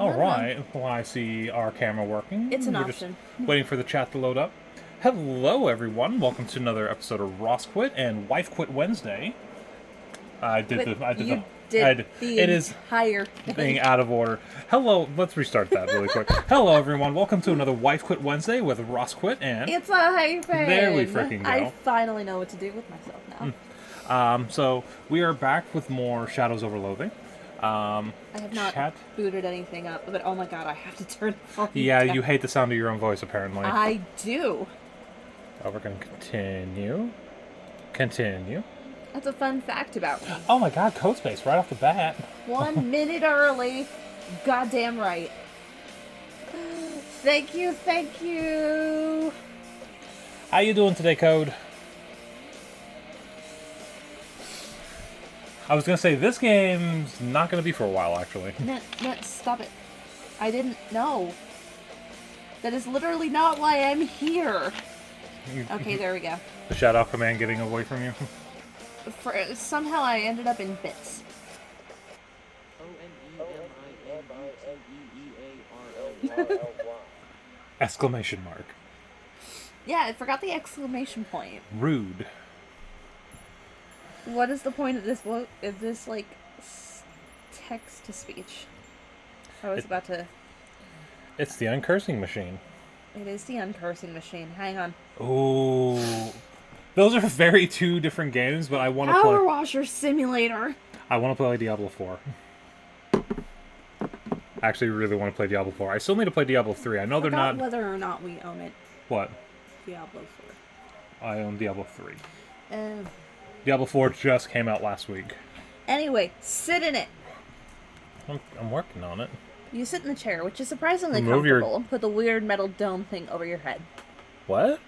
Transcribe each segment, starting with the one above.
All right. Well, I see our camera working. It's an We're option. just waiting for the chat to load up. Hello, everyone. Welcome to another episode of Ross Quit and Wife Quit Wednesday. I did But the. I did you the. did the It is entire being thing. out of order. Hello. Let's restart that really quick. Hello, everyone. Welcome to another Wife Quit Wednesday with Ross Quit and. It's a hyphen. There we freaking go. I finally know what to do with myself now. So we are back with more Shadows over Loathing. I have not Chat. booted anything up, but oh my god, I have to turn the volume Yeah, down. you hate the sound of your own voice, apparently. I do. Oh, we're gonna continue. Continue. That's a fun fact about me. Oh my god, code space right off the bat. 1 minute early. Goddamn right. Thank you, thank you. How you doing today, Code? I was gonna say, this game's not gonna be for a while, actually. No, stop it. I didn't know. That is literally not why I'm here. Okay, there we go. The shout-out command getting away from you. Somehow I ended up in bits. Exclamation mark. Yeah, I forgot the exclamation point. Rude. What is the point of this? What is this like text to speech? I was about to. It's the uncursing machine. It is the uncursing machine. Hang on. Ooh. Those are very two different games, but I want to Power play. Washer Simulator. I want to play Diablo 4. I actually really want to play Diablo 4. I still need to play Diablo 3. I know they're Forgot not. whether or not we own it. What? Diablo 4. I own Diablo 3. Uh, Diablo 4 just came out last week. anyway, sit in it. I'm working on it. You sit in the chair, which is surprisingly Remove your- comfortable. Put the weird metal dome thing over your head. What?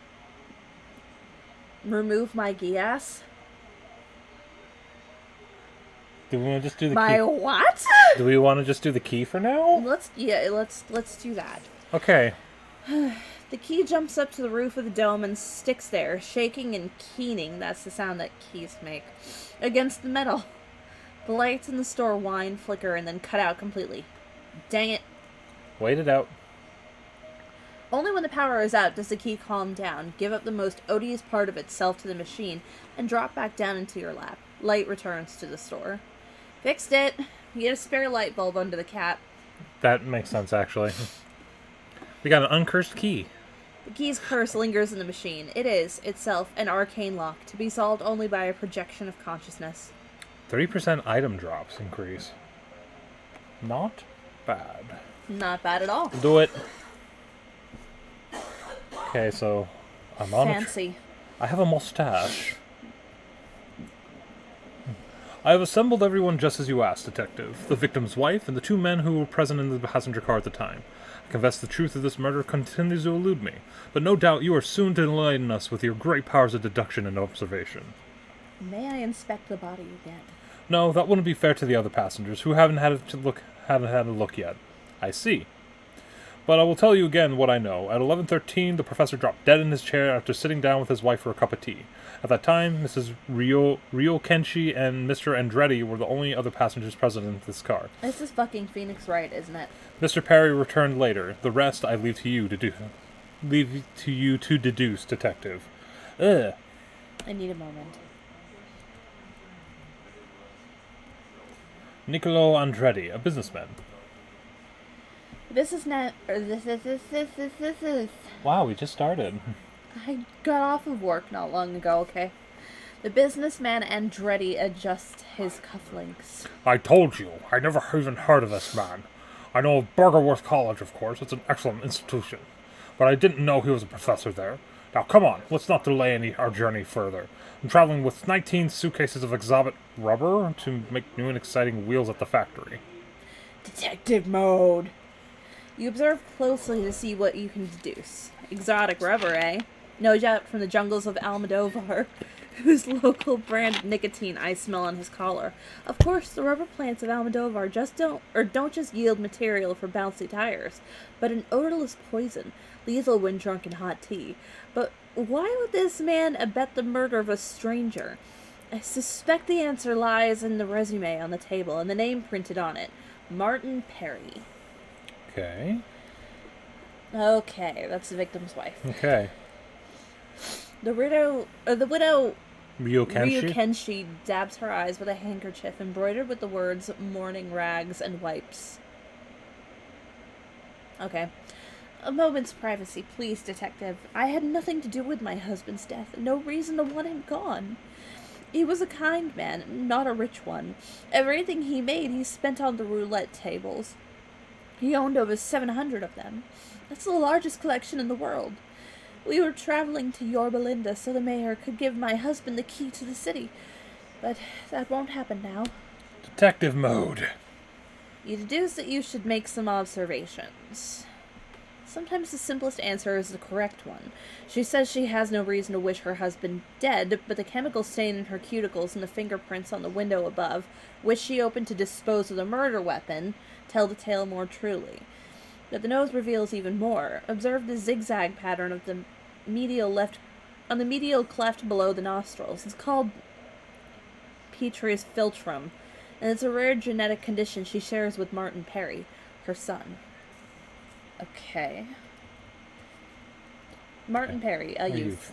Remove my gias. Do we want to just do the My key? what? Do we want to just do the key for now? Let's do that. Okay. The key jumps up to the roof of the dome and sticks there, shaking and keening, that's the sound that keys make, against the metal. The lights in the store whine, flicker, and then cut out completely. Dang it. Wait it out. Only when the power is out does the key calm down, give up the most odious part of itself to the machine, and drop back down into your lap. Light returns to the store. Fixed it. You get a spare light bulb under the cap. That makes sense, actually. We got an uncursed key. The key's curse lingers in the machine. It is, itself, an arcane lock, to be solved only by a projection of consciousness. 30% item drops increase. Not bad. Not bad at all. Do it. Okay, so I'm on Fancy. I have a mustache. I have assembled everyone just as you asked, Detective. The victim's wife and the two men who were present in the passenger car at the time. I confess the truth of this murder continues to elude me, but no doubt you are soon to enlighten us with your great powers of deduction and observation. May I inspect the body again? No, that wouldn't be fair to the other passengers, who haven't had a look yet. I see. But I will tell you again what I know. At 11:13, the professor dropped dead in his chair after sitting down with his wife for a cup of tea. At that time, Mrs. Rio Kenshi and Mr. Andretti were the only other passengers present in this car. This is fucking Phoenix Wright, isn't it? Mr. Perry returned later. The rest I leave to you to do. Leave to you to deduce, Detective. Ugh. I need a moment. Niccolo Andretti, a businessman. This is not... This. Wow, we just started. I got off of work not long ago, okay? The businessman Andretti adjusts his cufflinks. I told you, I never even heard of this man. I know of Burgerworth College, of course. It's an excellent institution. But I didn't know he was a professor there. Now, come on, let's not delay our journey further. I'm traveling with 19 suitcases of exotic rubber to make new and exciting wheels at the factory. Detective mode. You observe closely to see what you can deduce. Exotic rubber, eh? No doubt from the jungles of Almodovar, whose local brand of nicotine I smell on his collar. Of course, the rubber plants of Almodovar don't just yield material for bouncy tires, but an odorless poison, lethal when drunk in hot tea. But why would this man abet the murder of a stranger? I suspect the answer lies in the resume on the table and the name printed on it. Martin Perry. Okay. Okay, that's the victim's wife. Okay. The widow Ryo Ryu Kenshi? Kenshi dabs her eyes with a handkerchief embroidered with the words mourning rags and wipes. Okay. A moment's privacy, please, detective. I had nothing to do with my husband's death. No reason to want him gone. He was a kind man, not a rich one. Everything he made, he spent on the roulette tables. He owned over 700 of them. That's the largest collection in the world. We were traveling to Yorba Linda so the mayor could give my husband the key to the city. But that won't happen now. Detective mode. You deduce that you should make some observations. Sometimes the simplest answer is the correct one. She says she has no reason to wish her husband dead, but the chemical stain in her cuticles and the fingerprints on the window above, which she opened to dispose of the murder weapon, tell the tale more truly. But the nose reveals even more. Observe the zigzag pattern of the medial cleft below the nostrils. It's called Petrie's philtrum, and it's a rare genetic condition she shares with Martin Perry, her son. Okay. Martin Perry, a youth.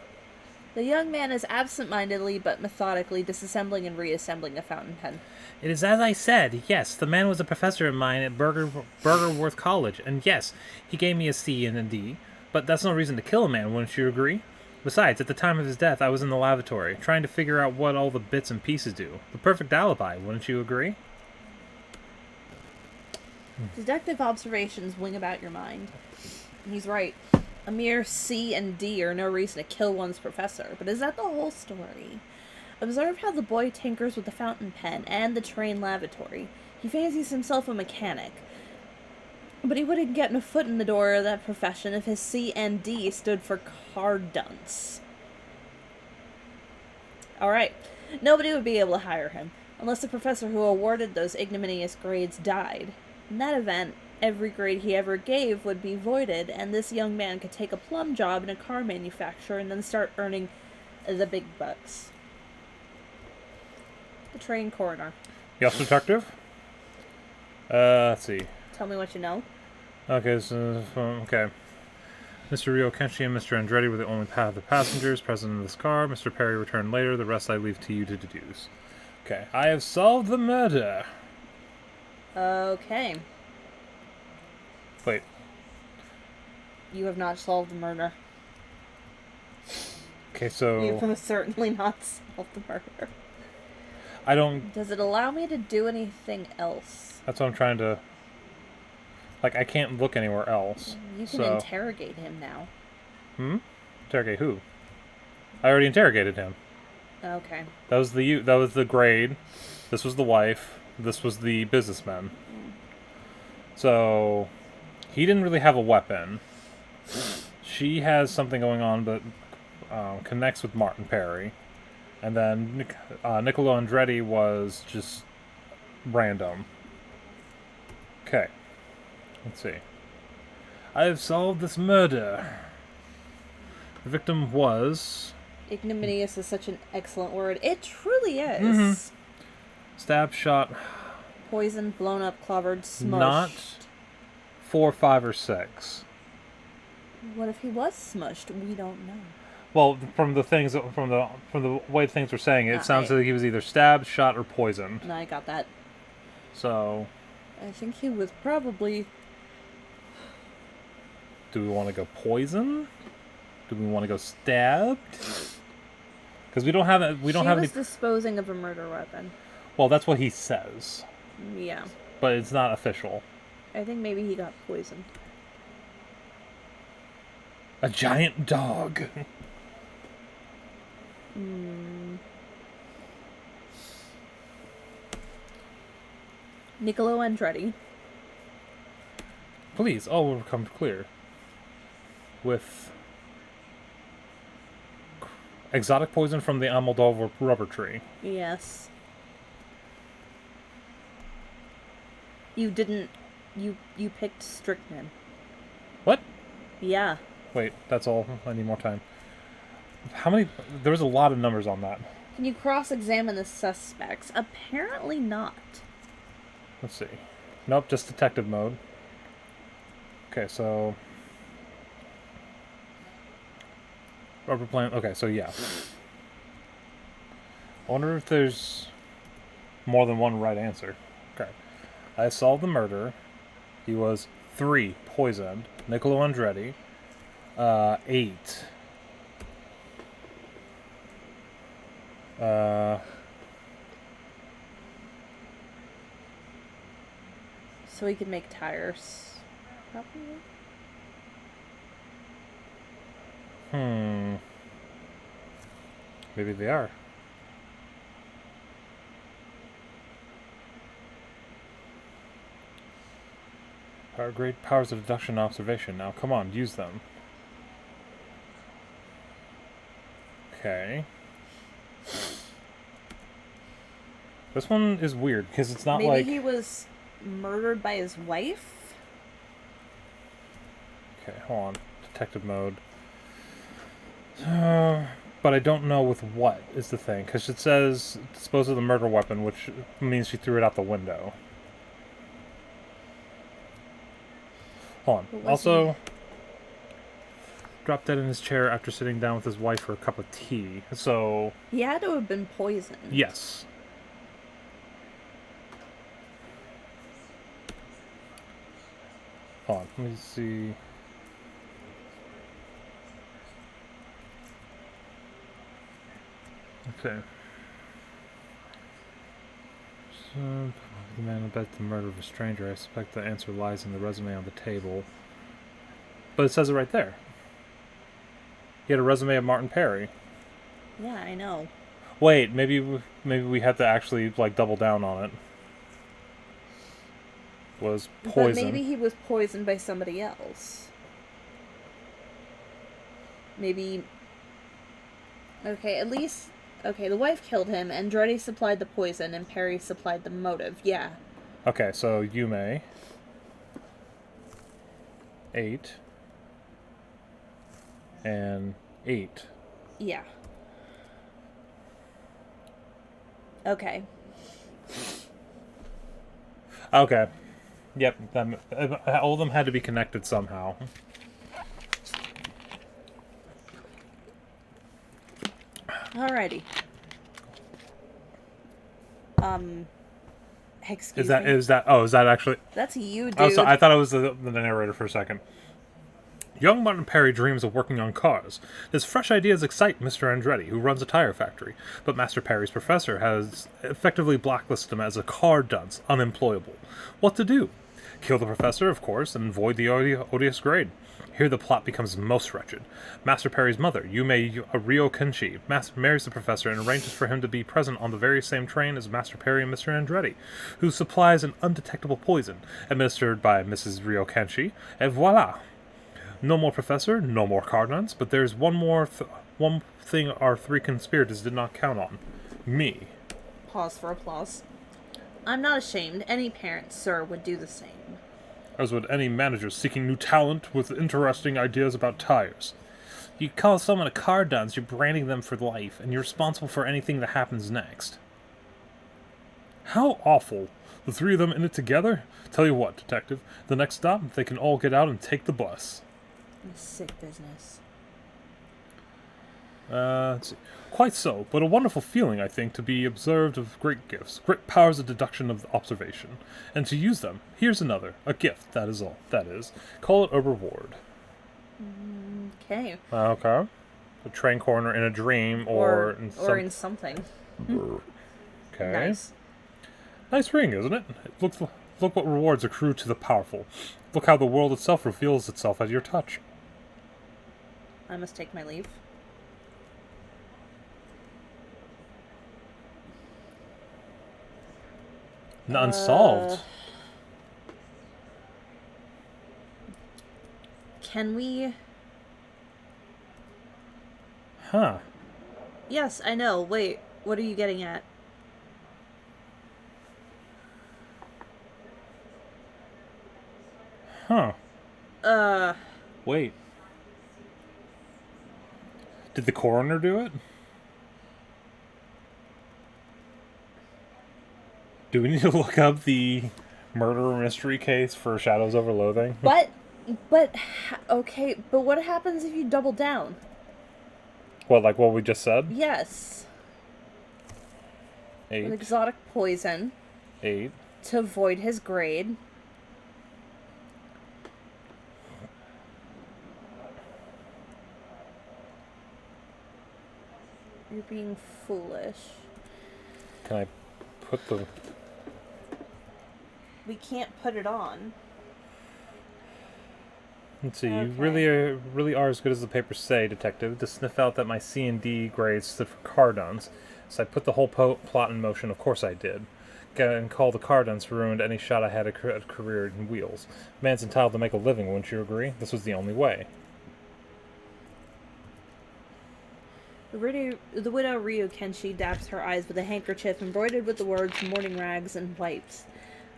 The young man is absent-mindedly but methodically disassembling and reassembling a fountain pen. It is as I said, yes, the man was a professor of mine at Burgerworth College, and yes, he gave me a C and a D, but that's no reason to kill a man, wouldn't you agree? Besides, at the time of his death, I was in the lavatory, trying to figure out what all the bits and pieces do. The perfect alibi, wouldn't you agree? Deductive observations wing about your mind. He's right. A mere C and D are no reason to kill one's professor, but is that the whole story? Observe how the boy tinkers with the fountain pen and the train lavatory. He fancies himself a mechanic, but he wouldn't get a foot in the door of that profession if his C and D stood for car dunce. Alright, nobody would be able to hire him, unless the professor who awarded those ignominious grades died. In that event, every grade he ever gave would be voided, and this young man could take a plum job in a car manufacturer and then start earning the big bucks. The train coroner. Yes, detective? Let's see. Tell me what you know. Okay, okay. Mr. Ryo Kenshi and Mr. Andretti were the only the passengers present in this car. Mr. Perry returned later. The rest I leave to you to deduce. Okay. I have solved the murder. Okay. Wait. You have not solved the murder. Okay, so... You've most certainly not solved the murder. I don't... Does it allow me to do anything else? That's what I'm trying to... Like, I can't look anywhere else. You can interrogate him now. Interrogate who? I already interrogated him. Okay. That was the grade. This was the wife. This was the businessman. So, he didn't really have a weapon. She has something going on, but connects with Martin Perry. And then Niccolo Andretti was just random. Okay. Let's see. I have solved this murder. The victim was... Ignominious is such an excellent word. It truly is. Stabbed, shot... Poisoned, blown up, clobbered, smushed. Not 4, 5, or 6. What if he was smushed? We don't know. Well, from the way things were saying, it sounds like he was either stabbed, shot, or poisoned. No, I got that. So... I think he was probably... Do we want to go poison? Do we want to go stabbed? Because we don't have any... She was disposing of a murder weapon. Well, that's what he says. Yeah. But it's not official. I think maybe he got poisoned. A giant dog. Niccolo Andretti. Please, all will come clear. With exotic poison from the Almodovar rubber tree. Yes. You didn't... You picked strychnine. What? Yeah. Wait, that's all. I need more time. How many... There was a lot of numbers on that. Can you cross-examine the suspects? Apparently not. Let's see. Nope, just detective mode. Okay, so rubber plant. Okay, so yeah. I wonder if there's more than one right answer. Okay. I solved the murder. He was 3 poisoned. Niccolo Andretti. 8. Uh, So he could make tires. Probably. Maybe they are. Great powers of deduction and observation. Now, come on, use them. Okay. This one is weird because it's not Maybe like. he was murdered by his wife? Okay, hold on. Detective mode. But I don't know with what is the thing because it says dispose of the murder weapon, which means she threw it out the window. Hold on. Also, dropped dead in his chair after sitting down with his wife for a cup of tea. So He had to have been poisoned. yes. Hold on. Let me see. Okay. So, the man abets the murder of a stranger. I suspect the answer lies in the resume on the table. But it says it right there. He had a resume of Martin Perry. Yeah, I know. Wait, maybe we have to actually like double down on it. Was poison. But maybe he was poisoned by somebody else. Maybe. Okay, at least. Okay, the wife killed him, Andretti supplied the poison, and Perry supplied the motive. Yeah. Okay, so Yume. 8. And 8. Yeah. Okay. Okay. Yep. All of them had to be connected somehow. Alrighty. Excuse me. Is that actually? That's you, dude. Oh, so I thought it was the narrator for a second. Young Martin Perry dreams of working on cars. His fresh ideas excite Mr. Andretti, who runs a tire factory, but Master Perry's professor has effectively blacklisted him as a car dunce, unemployable. What to do? Kill the professor, of course, and avoid the odious grade. Here the plot becomes most wretched. Master Perry's mother, Yume Ryo Kenshi, marries the professor and arranges for him to be present on the very same train as Master Perry and Mr. Andretti, who supplies an undetectable poison, administered by Mrs. Ryo Kenshi, et voila! No more professor, no more car nuns, but there's one thing our 3 conspirators did not count on. Me. Pause for applause. I'm not ashamed. Any parent, sir, would do the same. As would any manager seeking new talent with interesting ideas about tires. You call someone a car dunce, you're branding them for life, and you're responsible for anything that happens next. How awful. The 3 of them in it together? Tell you what, detective, the next stop, they can all get out and take the bus. Sick business. Let's see. Quite so, but a wonderful feeling, I think, to be observed of great gifts, great powers of deduction of observation, and to use them. Here's another, a gift, that is all. That is, call it a reward. Okay. Okay. A train corner in a dream, or in something. Okay. Nice. Nice ring, isn't it? Look what rewards accrue to the powerful. Look how the world itself reveals itself at your touch. I must take my leave. Unsolved. Can we... Huh. Yes, I know. Wait, what are you getting at? Huh. Wait. Did the coroner do it? Do we need to look up the murder mystery case for Shadows Over Loathing? But But, okay, but what happens if you double down? What, like what we just said? Yes. With 8, exotic poison 8. to avoid his grade. You're being foolish. Can I put the... We can't put it on. Let's see, Okay. you really are as good as the papers say, Detective, to sniff out that my C and D grades stood for Cardons. So I put the whole plot in motion, of course I did. And call the Cardons ruined any shot I had at a career in wheels. Man's entitled to make a living, wouldn't you agree? This was the only way. The widow Ryu Kenshi dabs her eyes with a handkerchief embroidered with the words morning rags and wipes.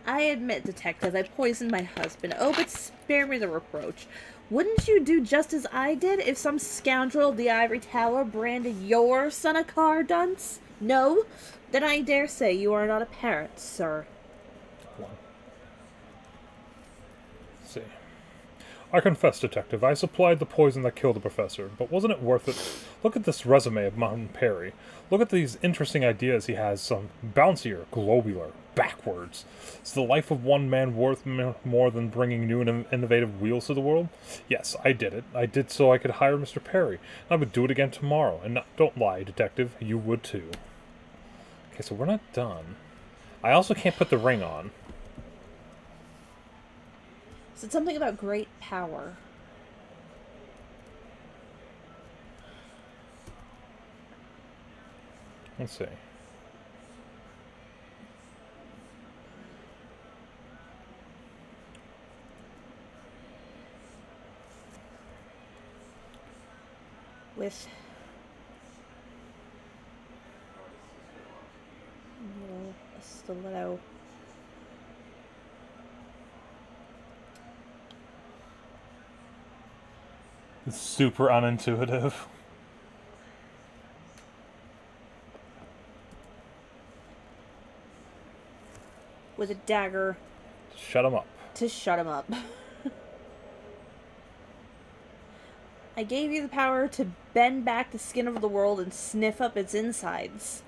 I admit, Detective, I poisoned my husband. Oh, but spare me the reproach. Wouldn't you do just as I did if some scoundrel of the Ivory Tower branded your son a Cardunce? No? Then I dare say you are not a parent, sir. One. Let's see. I confess, Detective, I supplied the poison that killed the professor, but wasn't it worth it? Look at this resume of Mountain Perry. Look at these interesting ideas he has, some bouncier, globular, backwards. Is the life of one man worth more than bringing new and innovative wheels to the world? Yes, I did it. I did so I could hire Mr. Perry, and I would do it again tomorrow. And don't lie, Detective, you would too. Okay, so we're not done. I also can't put the ring on. Said something about great power. Let's see. With a stiletto. It's super unintuitive. With a dagger. Shut him up. To shut him up. I gave you the power to bend back the skin of the world and sniff up its insides.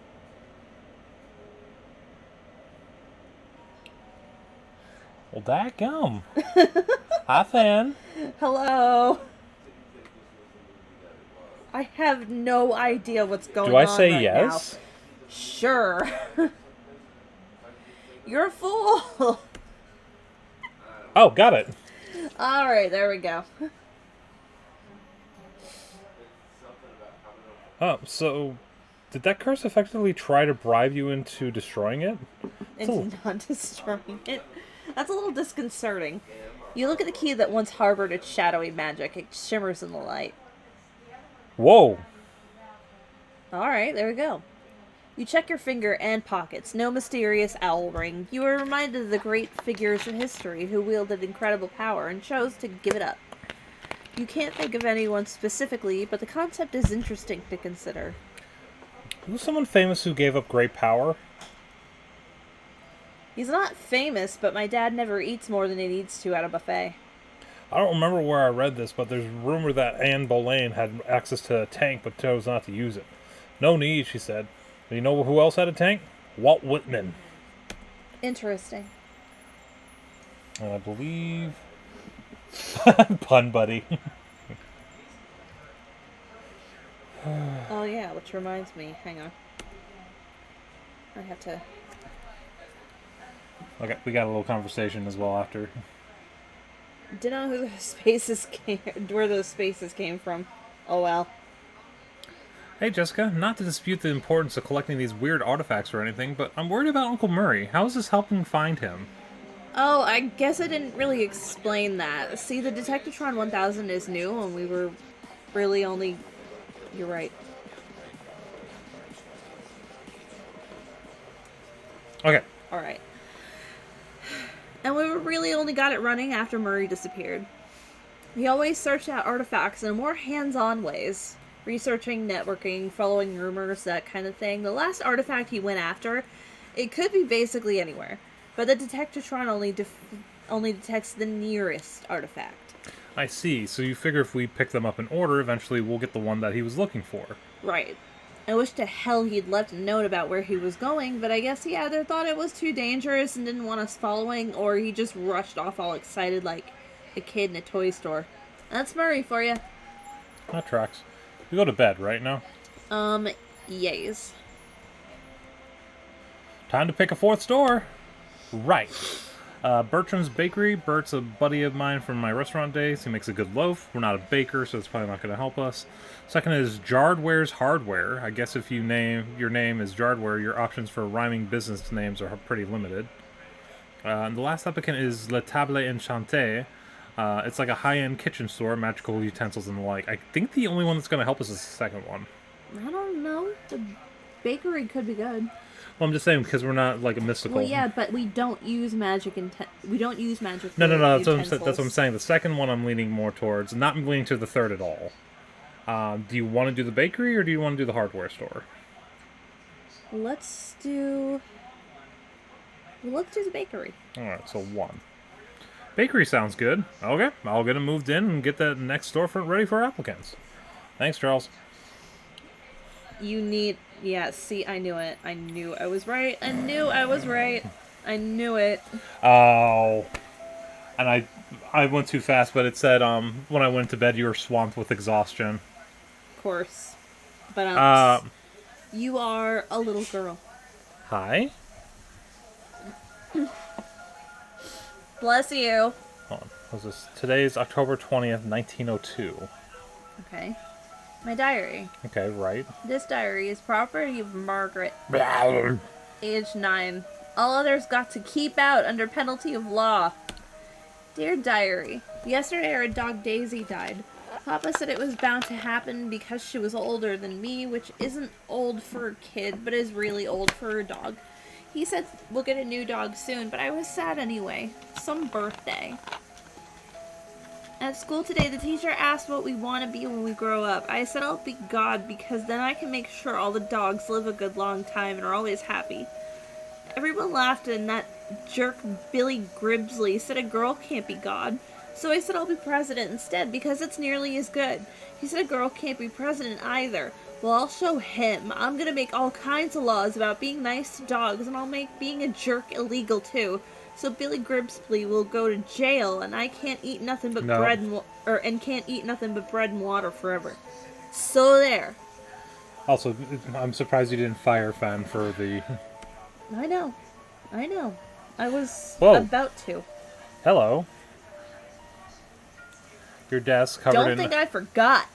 Well, dadgum. Hi, Fan. Hello. I have no idea what's going on. Do I say right yes? Now. Sure. You're a fool. Oh, got it. Alright, there we go. Oh, so did that curse effectively try to bribe you into destroying it? Into not destroying it. That's a little disconcerting. You look at the key that once harbored its shadowy magic. It shimmers in the light. Whoa. Alright, there we go. You check your finger and pockets. No mysterious owl ring. You are reminded of the great figures of history who wielded incredible power and chose to give it up. You can't think of anyone specifically, but the concept is interesting to consider. Who's someone famous who gave up great power? He's not famous, but my dad never eats more than he needs to at a buffet. I don't remember where I read this, but there's rumor that Anne Boleyn had access to a tank but chose not to use it. No need, she said. Do you know who else had a tank? Walt Whitman. Interesting. And I believe... Pun buddy. Oh yeah, which reminds me. Hang on. I have to... Okay, we got a little conversation as well after. Didn't know who those spaces came, where those spaces came from. Oh well. Hey Jessica, not to dispute the importance of collecting these weird artifacts or anything, but I'm worried about Uncle Murray. How is this helping find him? Oh, I guess I didn't really explain that. See, the Detectatron 1000 is new, and we were really only... You're right. Okay. Alright. And we really only got it running after Murray disappeared. He always searched out artifacts in more hands-on ways. Researching, networking, following rumors, that kind of thing. The last artifact he went after, it could be basically anywhere. But the Detectatron only detects the nearest artifact. I see. So you figure if we pick them up in order, eventually we'll get the one that he was looking for. Right. I wish to hell he'd left a note about where he was going, but I guess he either thought it was too dangerous and didn't want us following, or he just rushed off all excited like a kid in a toy store. That's Murray for you. That tracks. We go to bed right now. Yays. Time to pick a fourth store. Right. Bertram's Bakery. Bert's a buddy of mine from my restaurant days. He makes a good loaf. We're not a baker, so it's probably not going to help us. Second is Jardware's Hardware. I guess if your name is Jardware, your options for rhyming business names are pretty limited. And the last applicant is La Table Enchantée. It's like a high-end kitchen store, magical utensils and the like. I think the only one that's going to help us is the second one. I don't know. The bakery could be good. Well, I'm just saying because we're not like a mystical. Well, yeah, but we don't use magic. We don't use magic. No. That's what I'm saying. The second one I'm leaning more towards. Not leaning to the third at all. Do you want to do the bakery or do you want to do the hardware store? Let's do the bakery. All right, so 1. Bakery sounds good. Okay, I'll get them moved in and get that next storefront ready for applicants. Thanks, Charles. You need... Yeah, see, I knew it. I knew I was right. I knew I was right. I knew it. Oh. And I went too fast, but it said when I went to bed you were swamped with exhaustion. Of course. But you are a little girl. Hi? Bless you. Hold on. What's this? Today's October 20th, 1902. Okay. My diary. Okay, right. This diary is property of Margaret, age 9. All others got to keep out under penalty of law. Dear diary, yesterday our dog Daisy died. Papa said it was bound to happen because she was older than me, which isn't old for a kid, but is really old for a dog. He said we'll get a new dog soon, but I was sad anyway. Some birthday. At school today, the teacher asked what we want to be when we grow up. I said I'll be God because then I can make sure all the dogs live a good long time and are always happy. Everyone laughed and that jerk Billy Gribsley said a girl can't be God. So I said I'll be president instead because it's nearly as good. He said a girl can't be president either. Well, I'll show him. I'm gonna make all kinds of laws about being nice to dogs, and I'll make being a jerk illegal too. So Billy Gribsley will go to jail, and I can't eat nothing but bread and can't eat nothing but bread and water forever. So there. Also, I'm surprised you didn't fire Fan for the... I know. I was Whoa. about to. Hello. Your desk covered Don't think I forgot.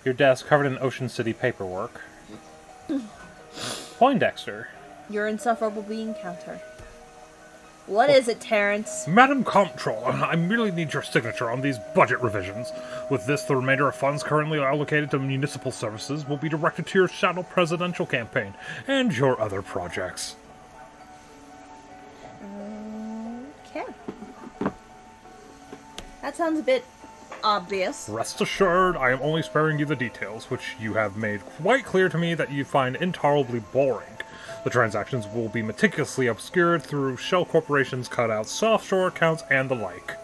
Your desk covered in Ocean City paperwork. Poindexter. Your insufferable being counter. What is it, Terrence? Madam Comptroller, I merely need your signature on these budget revisions. With this, the remainder of funds currently allocated to municipal services will be directed to your shadow presidential campaign and your other projects. Okay. That sounds a bit obvious. Rest assured, I am only sparing you the details, which you have made quite clear to me that you find intolerably boring. The transactions will be meticulously obscured through shell corporations, cutouts, offshore accounts, and the like.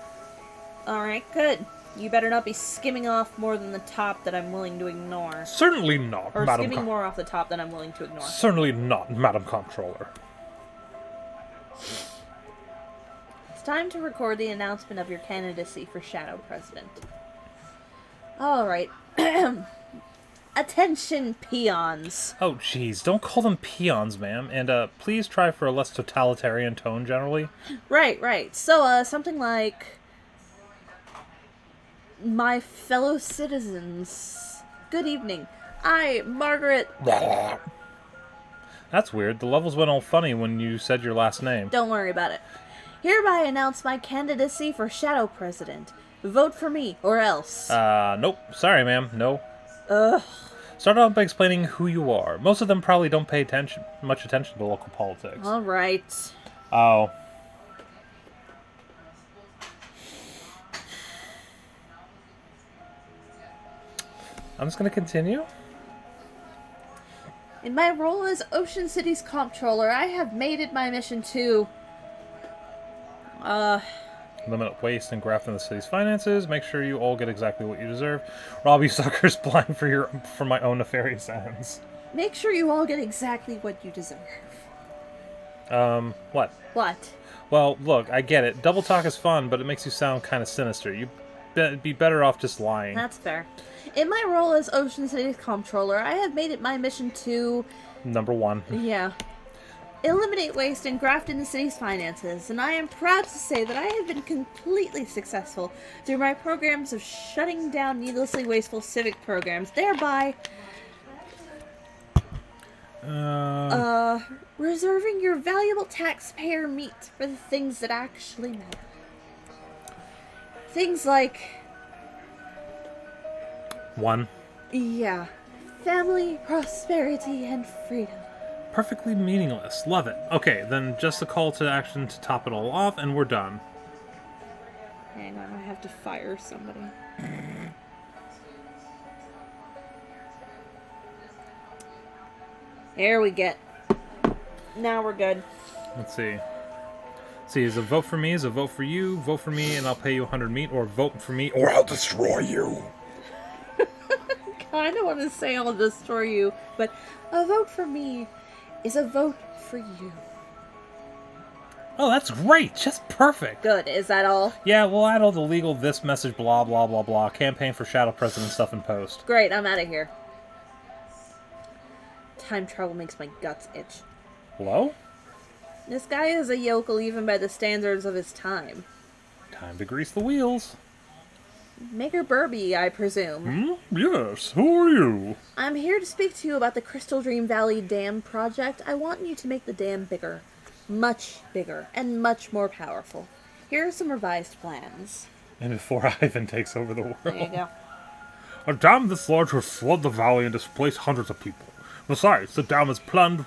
Alright, good. You better not be skimming off more than the top that I'm willing to ignore. Certainly not, Or Madam skimming more off the top than I'm willing to ignore. Certainly not, Madam Comptroller. It's time to record the announcement of your candidacy for Shadow President. Alright. Attention, peons. Oh, jeez, don't call them peons, ma'am. And, please try for a less totalitarian tone, generally. Right. So, something like... My fellow citizens. Good evening. I, Margaret... That's weird. The levels went all funny when you said your last name. Don't worry about it. Hereby announce my candidacy for Shadow President. Vote for me, or else. Nope. Sorry, ma'am. No. Ugh. Start off by explaining who you are. Most of them probably don't pay much attention to local politics. Alright. Oh. I'm just gonna continue. In my role as Ocean City's comptroller, I have made it my mission to... Limit waste and graft in the city's finances. Make sure you all get exactly what you deserve. Rob you suckers blind for my own nefarious ends. Make sure you all get exactly what you deserve. What? What? Well, look, I get it. Double talk is fun, but it makes you sound kind of sinister. You'd be better off just lying. That's fair. In my role as Ocean City's comptroller, I have made it my mission to... Number 1. Yeah. Eliminate waste and graft in the city's finances, and I am proud to say that I have been completely successful through my programs of shutting down needlessly wasteful civic programs, thereby... reserving your valuable taxpayer meat for the things that actually matter. Things like... 1. Yeah. Family, prosperity, and freedom. Perfectly meaningless. Love it. Okay, then just a call to action to top it all off, and we're done. Hang on, I have to fire somebody. There we get. Now we're good. Let's see. See, is a vote for me, is a vote for you, vote for me and I'll pay you 100 meat, or vote for me or I'll destroy you. I don't want to say I'll destroy you, but a vote for me is a vote for you. Oh, that's great. Just perfect. Good. Is that all? Yeah, we'll add all the legal this message blah blah blah blah campaign for shadow president stuff in post. Great. I'm out of here. Time travel makes my guts itch. Hello? This guy is a yokel even by the standards of his time. Time to grease the wheels. Maker Burby, I presume. Yes, who are you? I'm here to speak to you about the Crystal Dream Valley Dam project. I want you to make the dam bigger. Much bigger. And much more powerful. Here are some revised plans. And before Ivan takes over the world. There you go. A dam this large would flood the valley and displace hundreds of people. Besides, the dam as planned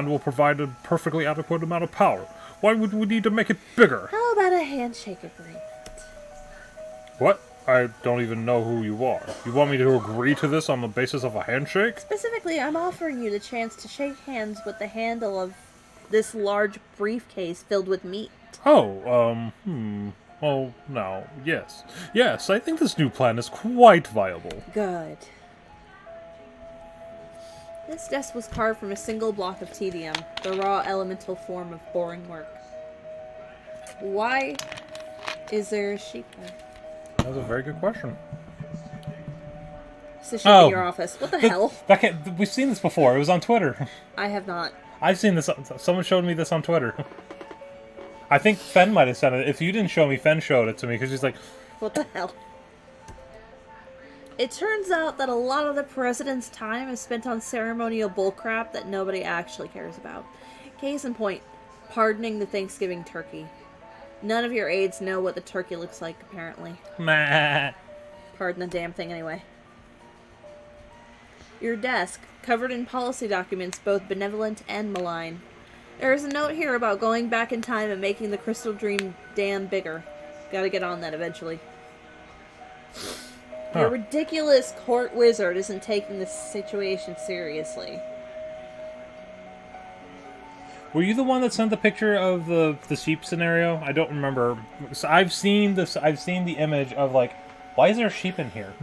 will provide a perfectly adequate amount of power. Why would we need to make it bigger? How about a handshake agreement? What? I don't even know who you are. You want me to agree to this on the basis of a handshake? Specifically, I'm offering you the chance to shake hands with the handle of this large briefcase filled with meat. Oh, Oh, no. Yes. Yes, I think this new plan is quite viable. Good. This desk was carved from a single block of tedium, the raw elemental form of boring work. Why is there a sheep there? That was a very good question. It's a sheep in your office. What the hell? We've seen this before. It was on Twitter. I have not. I've seen this. Someone showed me this on Twitter. I think Fen might have sent it. If you didn't show me, Fen showed it to me because she's like, what the hell? It turns out that a lot of the president's time is spent on ceremonial bullcrap that nobody actually cares about. Case in point, pardoning the Thanksgiving turkey. None of your aides know what the turkey looks like, apparently. meh. Pardon the damn thing, anyway. Your desk, covered in policy documents, both benevolent and malign. There is a note here about going back in time and making the Crystal Dream Dam bigger. Gotta get on that eventually. Your ridiculous court wizard isn't taking this situation seriously. Were you the one that sent the picture of the sheep scenario? I don't remember. So I've seen this. I've seen the image of like, why is there a sheep in here?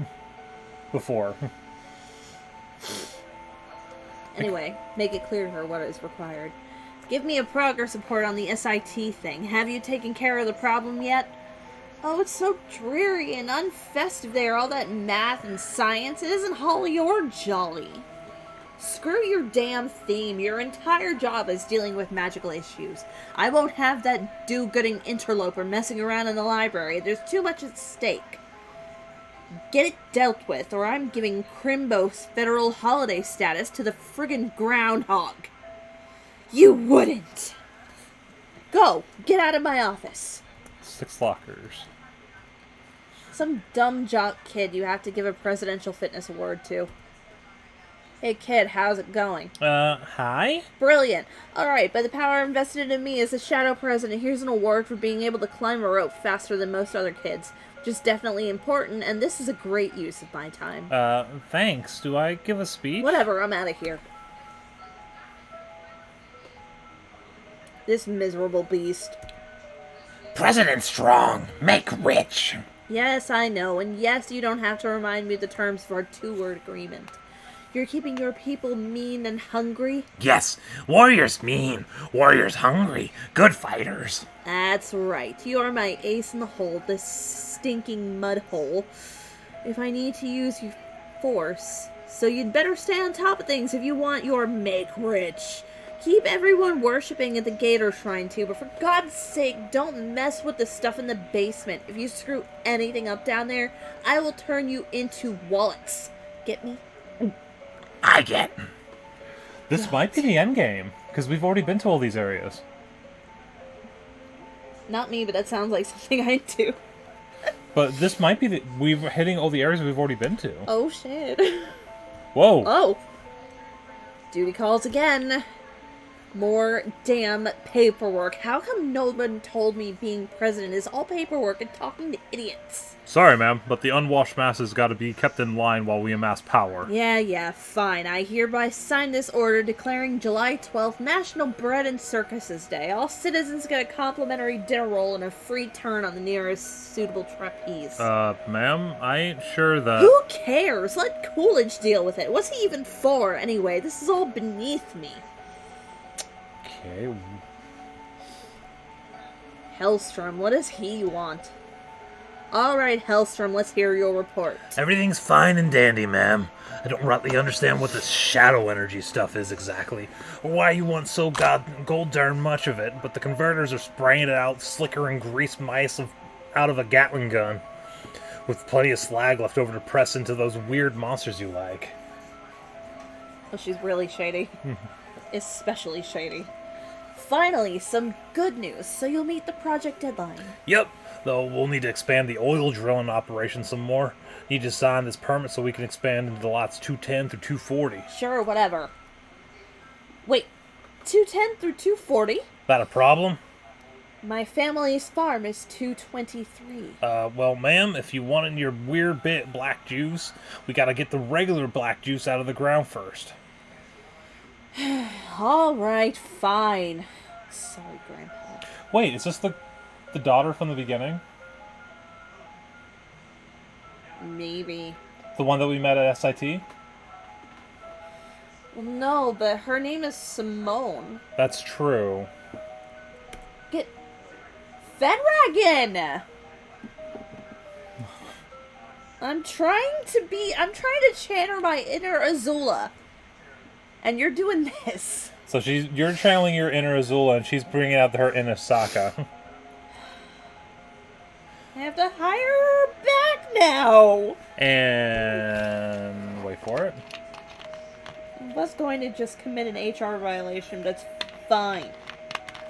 Before. Anyway, make it clear to her what is required. Give me a progress report on the SIT thing. Have you taken care of the problem yet? Oh, it's so dreary and unfestive there, all that math and science. It isn't holly or jolly. Screw your damn theme. Your entire job is dealing with magical issues. I won't have that do-gooding interloper messing around in the library. There's too much at stake. Get it dealt with, or I'm giving Crimbo's federal holiday status to the friggin' groundhog. You wouldn't. Go, get out of my office. 6 lockers. Some dumb jock kid you have to give a presidential fitness award to. Hey kid, how's it going? Hi? Brilliant. Alright, by the power invested in me as a shadow president, here's an award for being able to climb a rope faster than most other kids. Which is definitely important, and this is a great use of my time. Thanks. Do I give a speech? Whatever, I'm out of here. This miserable beast. President strong, make rich. Yes, I know, and yes, you don't have to remind me of the terms of our two-word agreement. You're keeping your people mean and hungry? Yes, warriors mean, warriors hungry, good fighters. That's right. You are my ace in the hole, this stinking mud hole. If I need to use your force, so you'd better stay on top of things if you want your make rich. Keep everyone worshipping at the Gator Shrine too, but for God's sake, don't mess with the stuff in the basement. If you screw anything up down there, I will turn you into wallets. Get me? I get. This might be the end game, because we've already been to all these areas. Not me, but that sounds like something I'd do. But this might be we're hitting all the areas we've already been to. Oh, shit. Whoa. Oh. Duty calls again. More damn paperwork. How come no one told me being president is all paperwork and talking to idiots? Sorry, ma'am, but the unwashed masses gotta be kept in line while we amass power. Yeah, fine. I hereby sign this order declaring July 12th National Bread and Circuses Day. All citizens get a complimentary dinner roll and a free turn on the nearest suitable trapeze. Ma'am, I ain't sure that... Who cares? Let Coolidge deal with it. What's he even for, anyway? This is all beneath me. Okay. Hellstrom, what does he want? Alright, Hellstrom, let's hear your report. Everything's fine and dandy, ma'am. I don't rightly understand what this shadow energy stuff is exactly, or why you want so gold darn much of it, but the converters are spraying it out slicker and grease mice out of a Gatling gun, with plenty of slag left over to press into those weird monsters you like. Oh, she's really shady. Especially shady. Finally, some good news, so you'll meet the project deadline. Yep, though we'll need to expand the oil drilling operation some more. Need to sign this permit so we can expand into the lots 210 through 240. Sure, whatever. Wait, 210 through 240? That a problem? My family's farm is 223. Well, ma'am, if you wanted your weird bit black juice, we gotta get the regular black juice out of the ground first. Alright, fine. Sorry, Grandpa. Wait, is this the daughter from the beginning? Maybe. The one that we met at SIT? Well, no, but her name is Simone. That's true. Get Fenragon! I'm trying to channel my inner Azula. And you're doing this. So you're channeling your inner Azula, and she's bringing out her inner Sokka. I have to hire her back now. And wait for it. I was going to just commit an HR violation, but it's fine.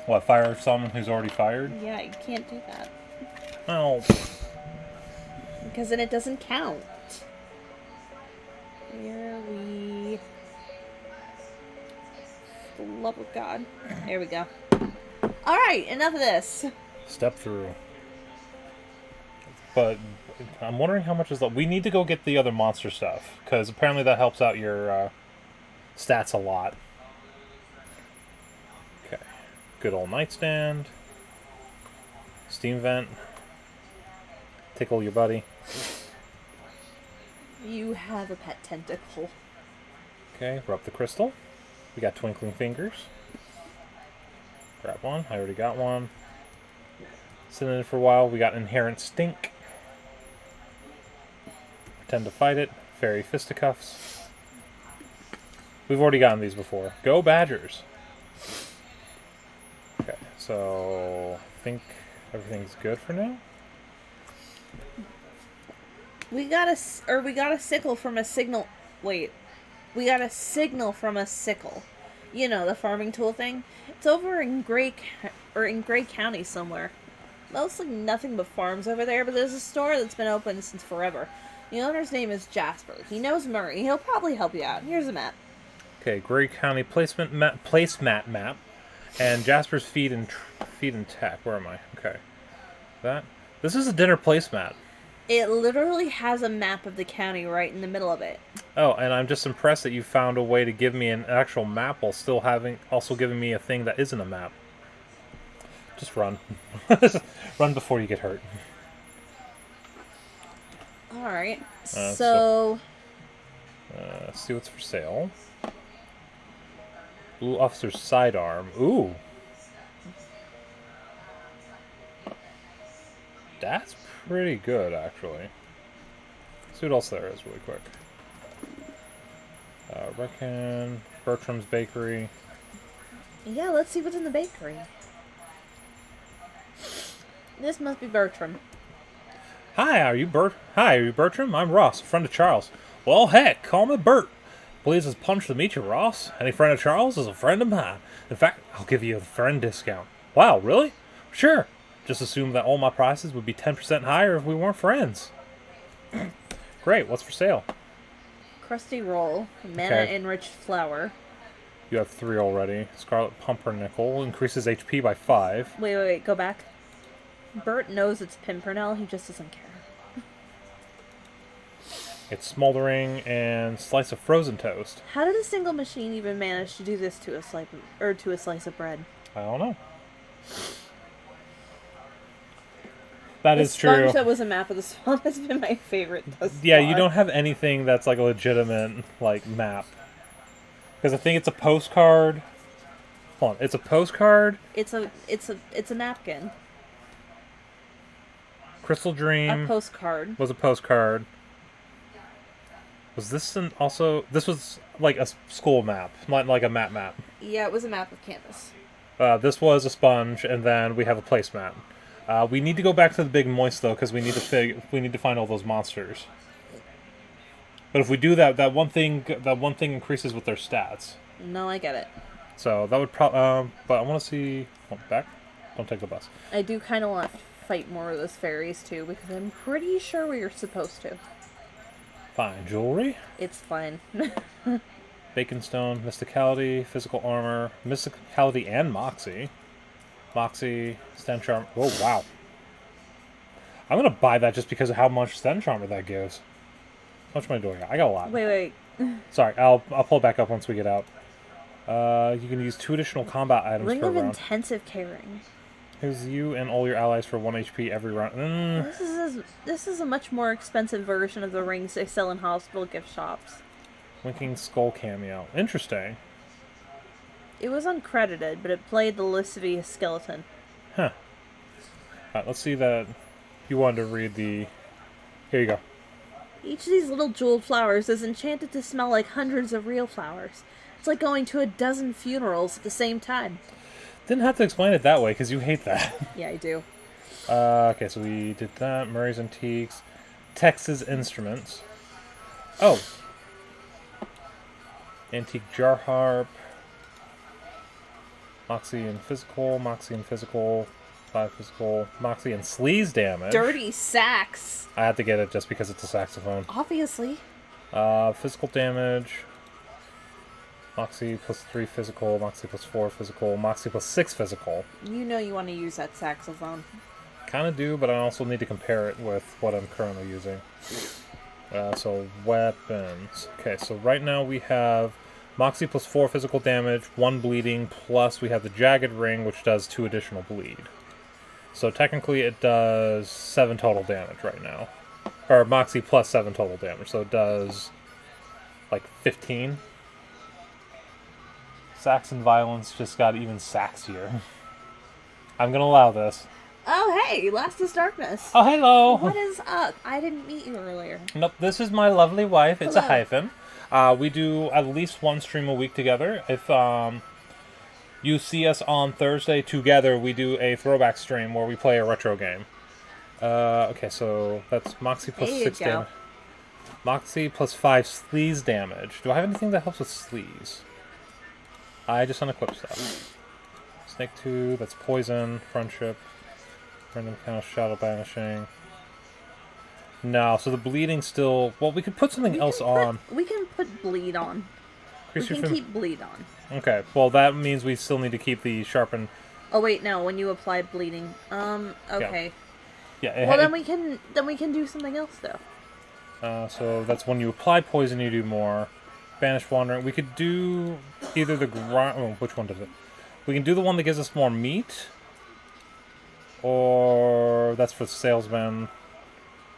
What, fire someone who's already fired? Yeah, you can't do that. Oh. Because then it doesn't count. Here we... For the love of God. There we go. Alright, enough of this. Step through. But I'm wondering how much is left. We need to go get the other monster stuff, because apparently that helps out your stats a lot. Okay. Good old nightstand. Steam vent. Tickle your buddy. You have a pet tentacle. Okay, rub the crystal. We got twinkling fingers. Grab one. I already got one. Sit in it for a while. We got inherent stink. Pretend to fight it. Fairy fisticuffs. We've already gotten these before. Go Badgers. Okay, so I think everything's good for now. We got a sickle from a signal. Wait, we got a signal from a sickle. You know, the farming tool thing. It's over in Gray County somewhere. Mostly nothing but farms over there, but there's a store that's been open since forever. The owner's name is Jasper. He knows Murray. He'll probably help you out. Here's a map. Okay, Gray County placemat map, and Jasper's feed and tech. Where am I? Okay, this is a dinner placemat. It literally has a map of the county right in the middle of it. Oh, and I'm just impressed that you found a way to give me an actual map while still also giving me a thing that isn't a map. Just run. Run before you get hurt. Alright. So- So Let's see what's for sale. Blue officer's sidearm. Ooh. That's pretty good, actually. Let's see what else there is really quick. Reckon Bertram's Bakery. yeah, let's see what's in the bakery. This must be Bertram. Hi, are you Bertram? I'm Ross, a friend of Charles. Well, heck, call me Bert. Pleased as punch to meet you, Ross. Any friend of Charles is a friend of mine. In fact, I'll give you a friend discount. Wow, really? Sure. Just assume that all my prices would be 10% higher if we weren't friends. Great, what's for sale? Crusty roll, mana Okay. enriched flour. You have 3 already. Scarlet Pumpernickel increases HP by 5. Wait, go back. Bert knows it's Pimpernel, he just doesn't care. It's Smoldering and Slice of Frozen Toast. How did a single machine even manage to do this to a slice of bread? I don't know. That The is true. sponge that was a map of the swamp has been my favorite thus Yeah, you far. don't have anything that's like a legitimate like map. Because I think it's a postcard. Hold on, it's a postcard. It's a napkin. Crystal A Dream postcard. was a postcard. Was this also? This was like a school map, not like a map. Yeah, it was a map of canvas. This was a sponge, and then we have a placemat. We need to go back to the big moist though, because we need to find all those monsters. But if we do that, that one thing increases with their stats. No, I get it. So that would but I want to see. Oh, back. Don't take the bus. I do kind of want to fight more of those fairies too, because I'm pretty sure we are supposed to. Fine jewelry, It's fine. bacon stone, mysticality, physical armor, mysticality, and moxie. Moxie, stench armor. Oh wow! I'm gonna buy that just because of how much stench armor that gives. How much money do I got? I got a lot. wait. Sorry, I'll pull it back up once we get out. You can use 2 additional combat items Ring per of round. intensive caring. Here's you and all your allies for 1 HP every round. This is a much more expensive version of the rings they sell in hospital gift shops. Winking Skull cameo. Interesting. It was uncredited, but it played the Lascivious skeleton. Huh. Alright, let's see that. You wanted to read the... Here you go. Each of these little jeweled flowers is enchanted to smell like hundreds of real flowers. It's like going to a dozen funerals at the same time. Didn't have to explain it that way, because you hate that. Yeah, I do. Okay, so we did that. Murray's Antiques. Texas Instruments. Oh. Antique Jar Harp. Moxie and Physical. 5 Physical. Moxie and Sleaze damage. Dirty sax. I had to get it just because it's a saxophone. Obviously. Physical damage. Moxie plus 3 physical. Moxie plus 4 physical. Moxie plus 6 physical. You know you want to use that saxophone. Kind of do, but I also need to compare it with what I'm currently using. So weapons. Okay, so right now we have Moxie plus 4 physical damage, 1 bleeding, plus we have the Jagged Ring, which does 2 additional bleed. So technically it does 7 total damage right now. Or Moxie plus 7 total damage, so it does like 15. Saxon Violence just got even saxier. I'm gonna allow this. Oh, hey, Last is Darkness. Oh, hello! What is up? I didn't meet you earlier. Nope, this is my lovely wife. It's a Hello. hyphen. We do at least 1 stream a week together. If you see us on Thursday together, we do a throwback stream where we play a retro game. Okay, so that's Moxie plus There you 6 go. damage. Moxie plus 5 sleaze damage. Do I have anything that helps with sleaze? I just unequip stuff. Snake 2, that's poison, friendship, random count of shadow banishing. No, so the bleeding still... Well, we could put something else on. We can put bleed on. Increase We your can fam- keep bleed on. Okay, well that means we still need to keep the sharpen. Oh wait, no. When you apply bleeding, okay. Yeah. Well, then we can do something else though. So that's when you apply poison, you do more. Banish wandering. We could do either the grind. Oh, which one does it? We can do the one that gives us more meat, Or that's for the salesman.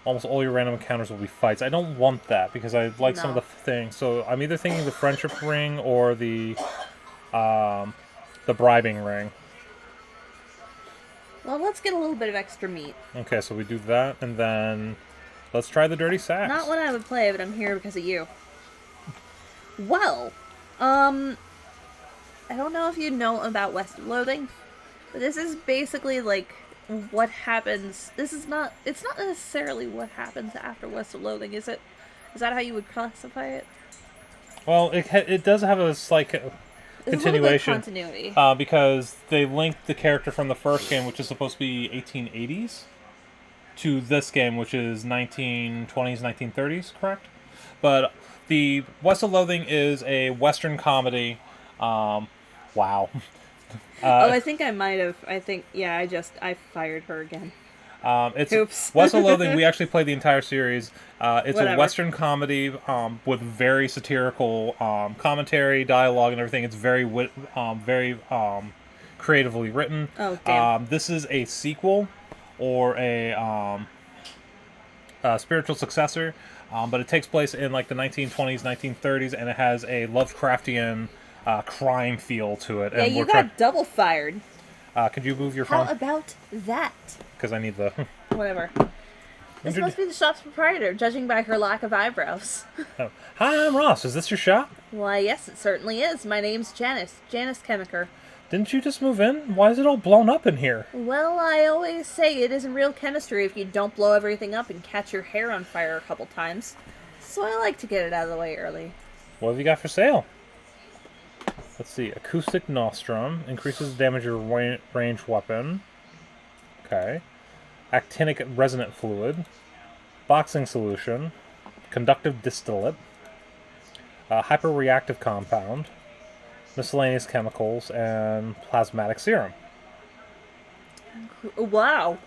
Almost all your random encounters will be fights. I don't want that because I like some of No. the things. So I'm either thinking the friendship ring or the bribing ring. Well, let's get a little bit of extra meat. Okay, so we do that, and then let's try the dirty sacks. Not what I would play, but I'm here because of you. Well, I don't know if you know about West Loathing, but this is basically like what happens. It's not necessarily what happens after West Loathing, is it? Is that how you would classify it? Well, it does have a slight There's a little bit of continuation. continuity. Because they linked the character from the first game, which is supposed to be 1880s, to this game, which is 1920s, 1930s, correct? But the West of Loathing is a Western comedy. Wow. I think I might have. I fired her again. It's Oops. West of Loathing. We actually played the entire series. It's Whatever. a Western comedy with very satirical commentary, dialogue, and everything. It's very creatively written. Oh, damn. This is a sequel or a spiritual successor, but it takes place in like the 1920s, 1930s, and it has a Lovecraftian crime feel to it. Yeah, and you got double fired. Could you move your How phone? about that? Because I need the. Whatever. This must be the shop's proprietor, judging by her lack of eyebrows. Oh. Hi, I'm Ross. Is this your shop? Why, yes, it certainly is. My name's Janice Chemiker. Didn't you just move in? Why is it all blown up in here? Well, I always say it isn't real chemistry if you don't blow everything up and catch your hair on fire a couple times. So I like to get it out of the way early. What have you got for sale? Let's see. Acoustic Nostrum. Increases damage of your range weapon. Okay. Actinic resonant fluid. Boxing solution. Conductive distillate. Hyperreactive compound. Miscellaneous chemicals. And plasmatic serum. Wow.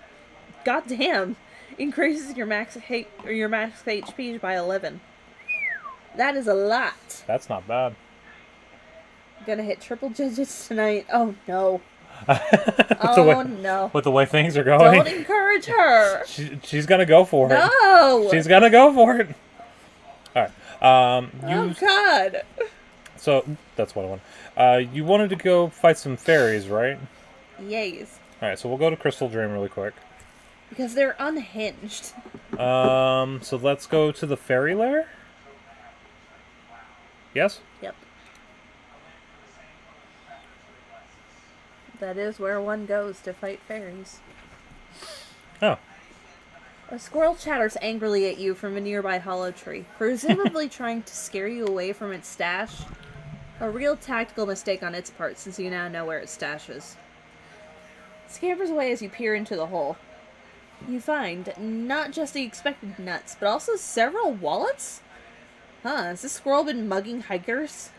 Goddamn. Increases your max HP by 11. That is a lot. That's not bad. Gonna hit triple digits tonight. Oh no. No. With the way things are going. Don't encourage her. She's gonna go for it. No. She's gonna go for it. Alright. Oh God. So, that's what I want. You wanted to go fight some fairies, right? Yays. Alright, so we'll go to Crystal Dream really quick. Because they're unhinged. So let's go to the fairy lair? Yes? Yep. That is where one goes to fight fairies. Oh. A squirrel chatters angrily at you from a nearby hollow tree, presumably trying to scare you away from its stash. A real tactical mistake on its part, since you now know where its stash is. It scampers away as you peer into the hole. You find not just the expected nuts, but also several wallets? Huh, has this squirrel been mugging hikers?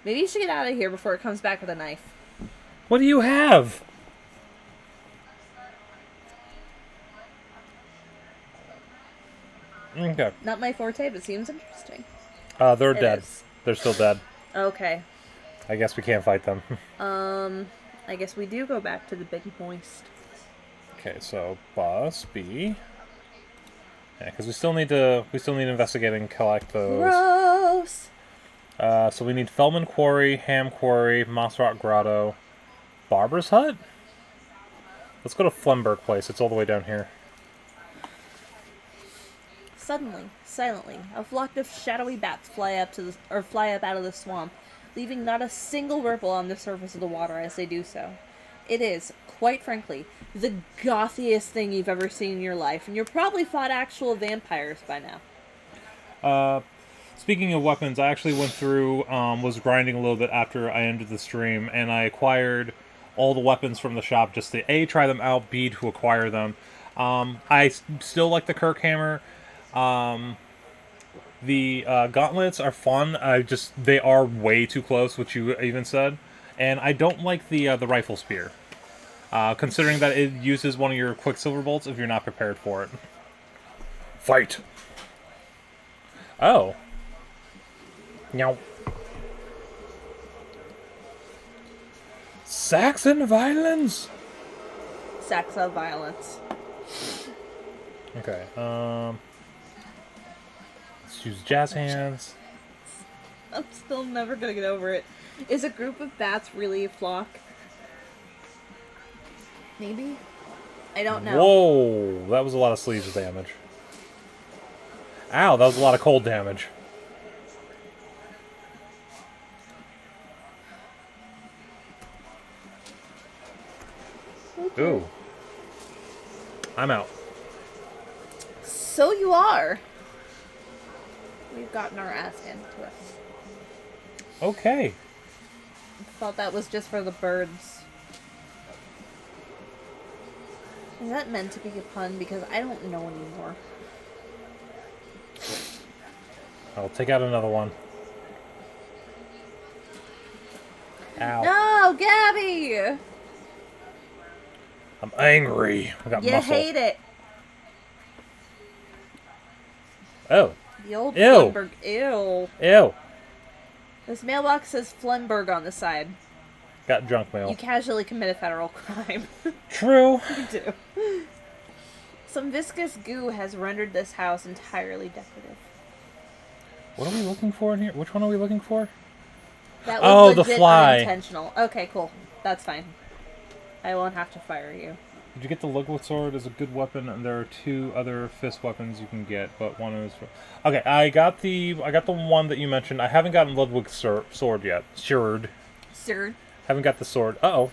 Maybe you should get out of here before it comes back with a knife. What do you have? Okay. Not my forte, but seems interesting. They're It dead. is. They're still dead. Okay. I guess we can't fight them. I guess we do go back to the big moist. Okay, so boss B. Yeah, because we still need to investigate and collect those. Gross! So we need Fellman Quarry, Ham Quarry, Moss Rock Grotto, Barber's Hut. Let's go to Flemberg Place. It's all the way down here. Suddenly, silently, a flock of shadowy bats fly up out of the swamp, leaving not a single ripple on the surface of the water as they do so. It is, quite frankly, the gothiest thing you've ever seen in your life, and you've probably fought actual vampires by now. Speaking of weapons, I actually went through, was grinding a little bit after I ended the stream, and I acquired all the weapons from the shop just to A, try them out, B, to acquire them. I still like the Kirk Hammer. The gauntlets are fun. They are way too close, which you even said. And I don't like the rifle spear. Considering that it uses one of your Quicksilver bolts if you're not prepared for it. Fight! Oh. No. Saxon violence! Sex of violence. Okay. Let's use jazz hands. I'm still never gonna get over it. Is a group of bats really a flock? Maybe? I don't know. Whoa, that was a lot of sleeves damage. Ow, that was a lot of cold damage. Okay. Ooh. I'm out. So you are. We've gotten our ass handed to us. Okay. I thought that was just for the birds. Is that meant to be a pun? Because I don't know anymore. I'll take out another one. Ow. No, Gabby! I'm angry. I got You muscle. hate it. Oh. The old Ew. Flemberg. Ew. Ew. This mailbox says Flemberg on the side. Got junk mail. You casually commit a federal crime. True. You do. Some viscous goo has rendered this house entirely decorative. What are we looking for in here? Which one are we looking for? That Oh, was the legit fly. unintentional. Okay, cool. That's fine. I won't have to fire you. Did you get the Ludwig sword? Is a good weapon, and there are 2 other fist weapons you can get, but one is. Okay, I got the one that you mentioned. I haven't gotten Ludwig's sword yet. Sword. Sir, Haven't got the sword. Uh-oh.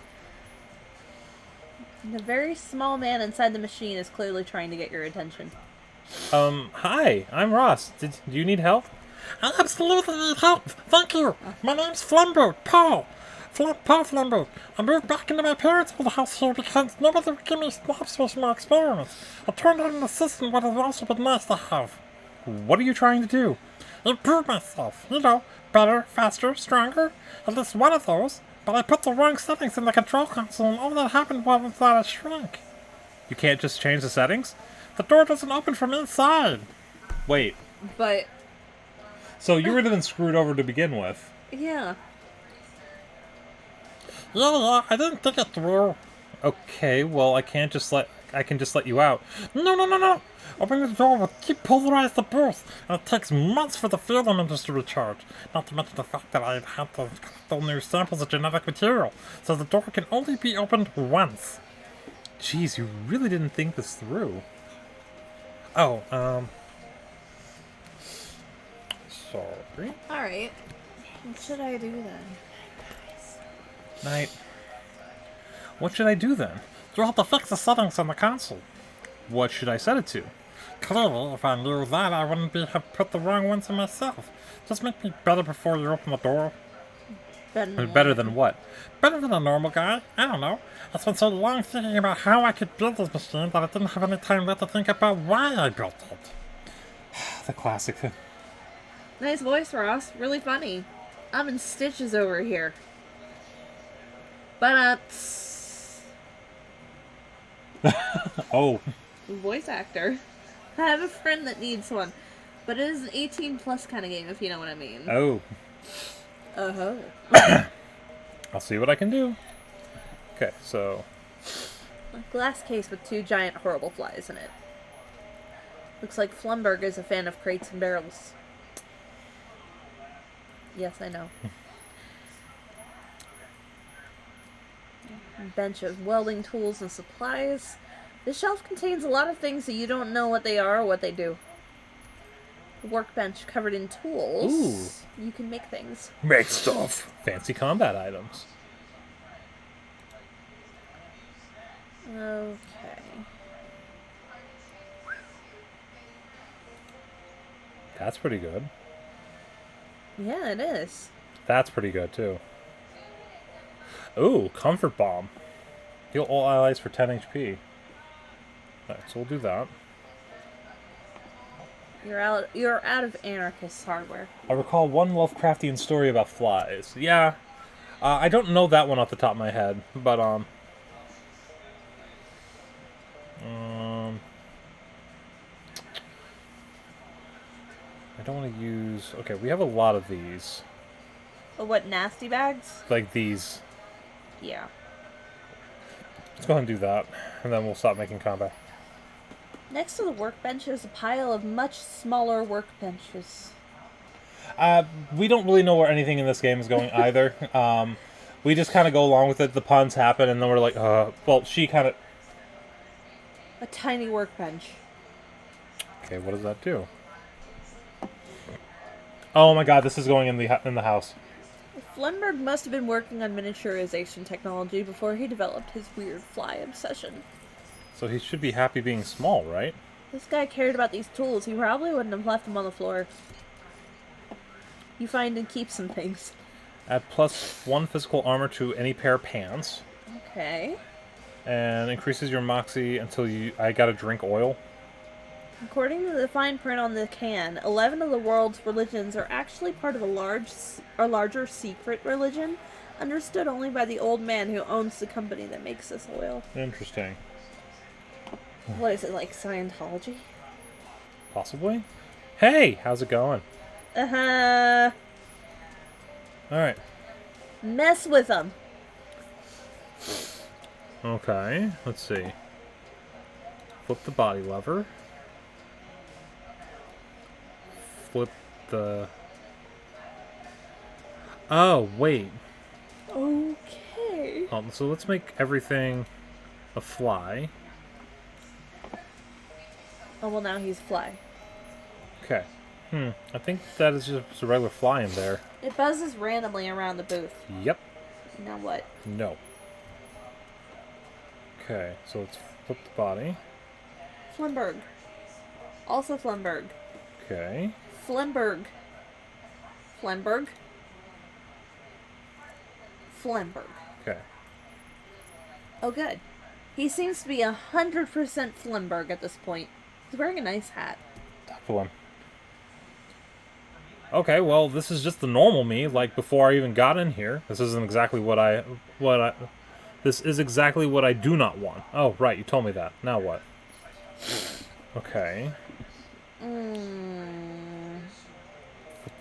the very small man inside the machine is clearly trying to get your attention. Hi, I'm Ross. Do you need help? I absolutely need help. Thank you. My name's Flamboat, Paul. Paul Flamboat. I moved back into my parents' old house here because nobody would give me snaps for my experiments. I turned out an assistant would have also been nice to have. What are you trying to do? Improve myself. You know, better, faster, stronger. At least one of those. But I put the wrong settings in the control console and all that happened was that it shrank. You can't just change the settings? The door doesn't open from inside. Wait. But, So you would have been screwed over to begin with. yeah. Yeah, I didn't think it through. Okay, well I can just let you out. No. Opening the door will depolarize the booth, and it takes months for the field images to recharge. Not to mention the fact that I've had to collect all new samples of genetic material, so the door can only be opened once. Jeez, you really didn't think this through. Oh, sorry. Alright. What should I do then? Night. What should I do then? You'll have to fix the settings on the console. What should I set it to? Clearly, if I knew that, I wouldn't have put the wrong ones in myself. Just make me better before you open the door. Better than what? Better than a normal guy. I don't know. I spent so long thinking about how I could build this machine that I didn't have any time left to think about why I built it. The classic. Nice voice, Ross. Really funny. I'm in stitches over here. But, Oh. voice actor. I have a friend that needs one. But it is an 18 plus kind of game, if you know what I mean. Oh. Uh-huh. I'll see what I can do. Okay, so... A glass case with 2 giant horrible flies in it. Looks like Flumberg is a fan of crates and barrels. Yes, I know. Bench of welding tools and supplies. This shelf contains a lot of things that you don't know what they are or what they do. Workbench covered in tools. Ooh. You can make things. Make stuff. Fancy combat items. Okay. That's pretty good. Yeah, it is. That's pretty good, too. Ooh, Comfort Bomb. Heal all allies for 10 HP. Alright, so we'll do that. You're out of anarchist hardware. I recall one Lovecraftian story about flies. Yeah. I don't know that one off the top of my head, but, I don't want to use... Okay, we have a lot of these. Oh, what, nasty bags? Like these. Yeah. Let's go ahead and do that, and then we'll stop making combat. Next to the workbench is a pile of much smaller workbenches. We don't really know where anything in this game is going either. We just kind of go along with it. The puns happen, and then we're like, well, she kind of... A tiny workbench. Okay, what does that do? Oh my god, this is going in the house. Flenberg must have been working on miniaturization technology before he developed his weird fly obsession. So he should be happy being small, right? This guy cared about these tools. He probably wouldn't have left them on the floor. You find and keep some things. Add +1 physical armor to any pair of pants. Okay. And increases your moxie until you... I gotta drink oil. According to the fine print on the can, 11 of the world's religions are actually part of a larger secret religion, understood only by the old man who owns the company that makes this oil. Interesting. What is it, like Scientology? Possibly? Hey! How's it going? Uh-huh. Alright. Mess with them. Okay, let's see. Flip the body lever. Flip the... Oh, wait. Okay. So let's make everything a fly. Oh, well, now he's fly. Okay. I think that is just a regular fly in there. It buzzes randomly around the booth. Yep. Now what? No. Okay, so let's flip the body. Flenberg. Also Flenberg. Okay. Flenberg. Flenberg. Flenberg. Okay. Oh, good. He seems to be 100% Flenberg at this point. He's wearing a nice hat. Top one. Okay, well, this is just the normal me, like before I even got in here. This isn't exactly this is exactly what I do not want. Oh, right, you told me that. Now what? Okay. Flip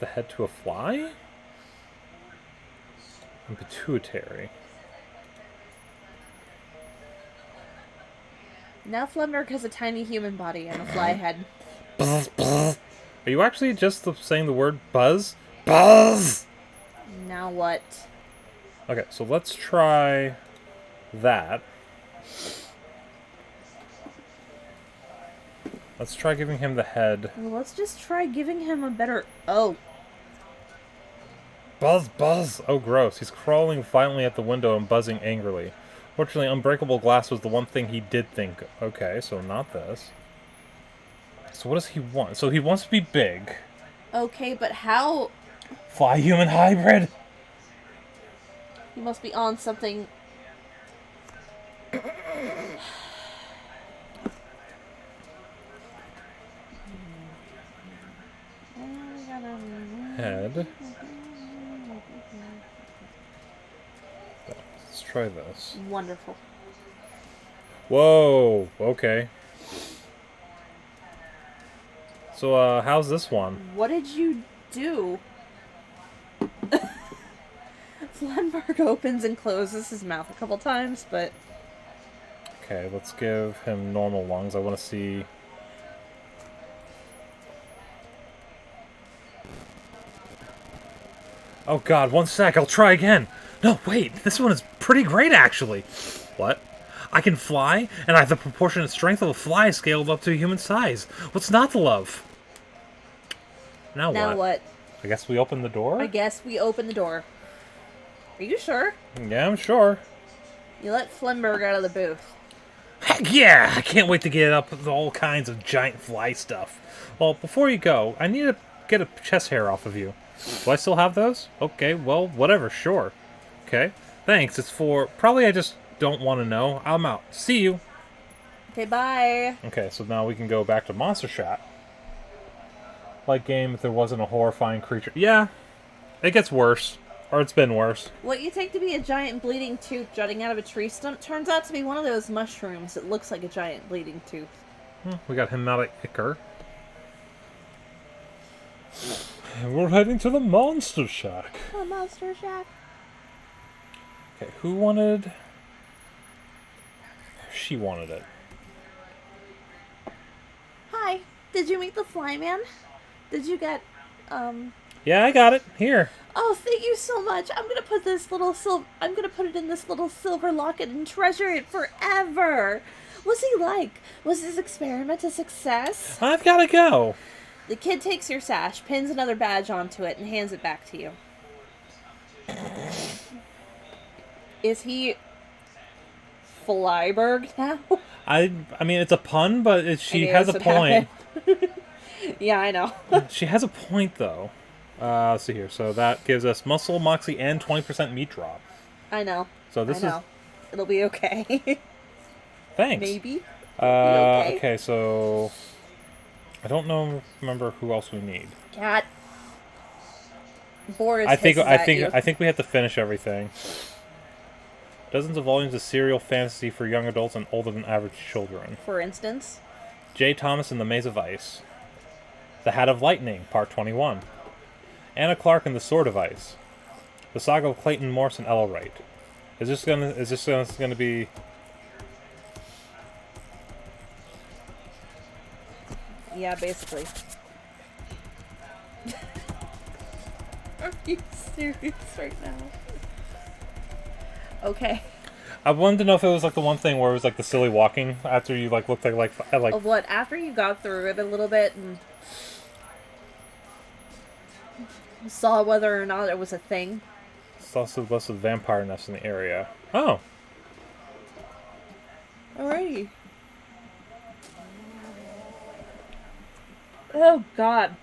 the head to a fly? And pituitary. Now Flenberg has a tiny human body and a fly head. Buzz, buzz. Are you actually just saying the word buzz? Buzz! Now what? Okay, so let's try that. Let's try giving him the head. Well, let's just try giving him a better... Oh. Buzz, buzz! Oh, gross. He's crawling violently at the window and buzzing angrily. Fortunately, unbreakable glass was the one thing he did think. Okay, so not this. So what does he want? So he wants to be big. Okay, but how... Fly-human hybrid? He must be on something... Head. Let's try this. Wonderful. Whoa, okay. So, how's this one? What did you do? Flenberg opens and closes his mouth a couple times, but... Okay, let's give him normal lungs. I want to see... Oh god, one sec, I'll try again! No, wait, this one is pretty great, actually! What? I can fly, and I have the proportionate strength of a fly scaled up to human size. What's not to love? Now what? I guess we open the door? I guess we open the door. Are you sure? Yeah, I'm sure. You let Flenberg out of the booth. Heck yeah! I can't wait to get up with all kinds of giant fly stuff. Well, before you go, I need to get a chest hair off of you. Do I still have those? Okay, well, whatever, sure. Okay, thanks. It's for... Probably I just don't want to know. I'm out. See you! Okay, bye! Okay, so now we can go back to Monster Shack. Like game if there wasn't a horrifying creature. Yeah, it gets worse. Or it's been worse. What you take to be a giant bleeding tooth jutting out of a tree stump turns out to be one of those mushrooms that looks like a giant bleeding tooth. We got Hypnotic Ichor. And we're heading to the Monster Shack. Oh, Monster Shack. Okay, who wanted... She wanted it. Hi. Did you meet the flyman? Did you get, Yeah, I got it. Here. Oh, thank you so much. I'm gonna put I'm gonna put it in this little silver locket and treasure it forever. What's he like? Was his experiment a success? I've got to go. The kid takes your sash, pins another badge onto it, and hands it back to you. Is he Flyberg now? I mean, it's a pun, but she I knew has this a would point. happen. Yeah, I know. She has a point, though. Let's see here. So that gives us muscle, moxie, and 20% meat drop. I know. So this is... It'll be okay. Thanks. Maybe. Okay, so... I don't remember who else we need. Cat. Boris I think you. we have to finish everything. Dozens of volumes of serial fantasy for young adults and older than average children. For instance? J. Thomas and the Maze of Ice. The Hat of Lightning, Part 21. Anna Clark and the Sword of Ice. The Saga of Clayton Morse and Ella Wright. Is this gonna be... Yeah, basically. Are you serious right now? Okay. I wanted to know if it was like the one thing where it was like the silly walking after you like looked like Of what? After you got through it a little bit and saw whether or not it was a thing. saw some less of vampire nests in the area. Oh. Alrighty. Oh god.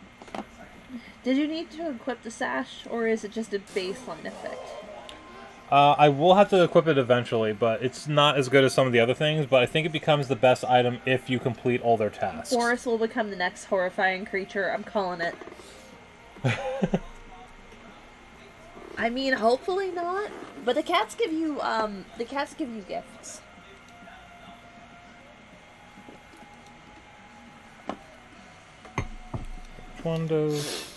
Did you need to equip the sash, or is it just a baseline effect? I will have to equip it eventually, but it's not as good as some of the other things, but I think it becomes the best item if you complete all their tasks. Boris will become the next horrifying creature, I'm calling it. I mean, hopefully not, but the cats give you gifts. Which one does...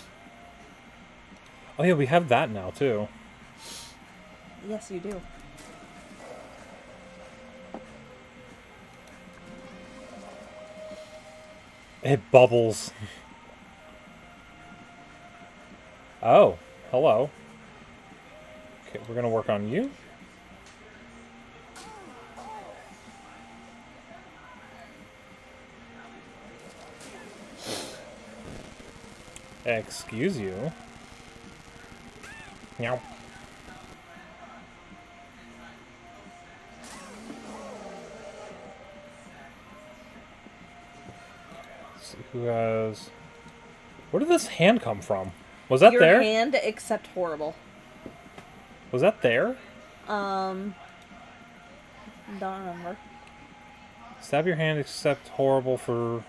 Oh yeah, we have that now, too. Yes, you do. It bubbles. Oh, hello. Okay, we're gonna work on you. Excuse you. Meow. Let's see who has... Where did this hand come from? Was that Your there? hand, except horrible. Was that there? Don't remember. Stab your hand except horrible for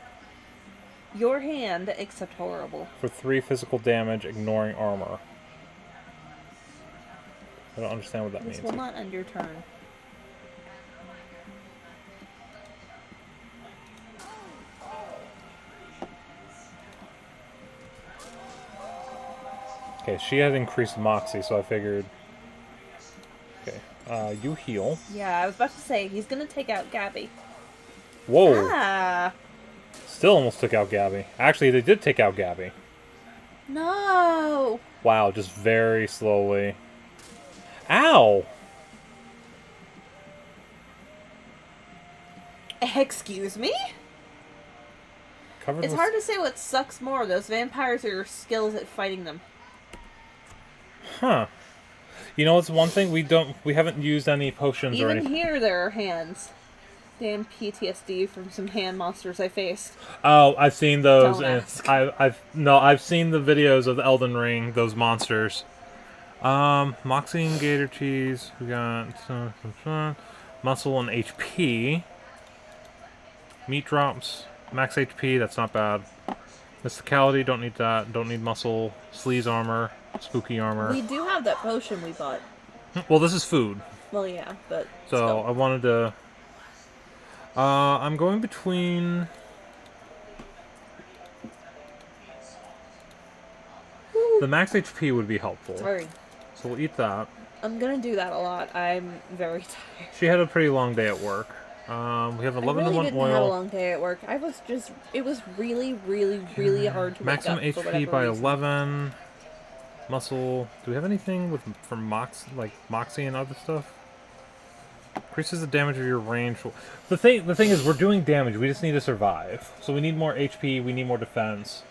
Your hand, except horrible. 3 physical damage, ignoring armor. I don't understand what that This means. will not end your turn. Okay, she had increased moxie, so I figured... Okay, you heal. Yeah, I was about to say, he's gonna take out Gabby. Whoa! Ah! Still almost took out Gabby. Actually, they did take out Gabby. No! Wow, just very slowly. Ow! Excuse me? Covered It's with... hard to say what sucks more, those vampires or your skills at fighting them. Huh. You know, it's one thing we haven't used any potions or Even anything. here, there are hands. Damn PTSD from some hand monsters I faced. Oh, I've seen those. Don't And ask. I've seen the videos of the Elden Ring. Those monsters. Moxie and Gator Cheese. We got muscle and HP. Meat drops. Max HP. That's not bad. Mysticality. Don't need that. Don't need muscle. Sleaze armor. Spooky armor. We do have that potion we bought. Well, this is food. Well, yeah, but So still. I wanted to... I'm going between... The max HP would be helpful. Sorry. So we'll eat that. I'm gonna do that a lot. I'm very tired. She had a pretty long day at work. We have I 11 really and 1 didn't have a oil. long day at work. It was really, really, really hard to Maximum wake up for HP whatever by reason. 11. Muscle. Do we have anything with for Moxie and other stuff? Increases the damage of your range. The thing is, we're doing damage. We just need to survive. So we need more HP. We need more defense.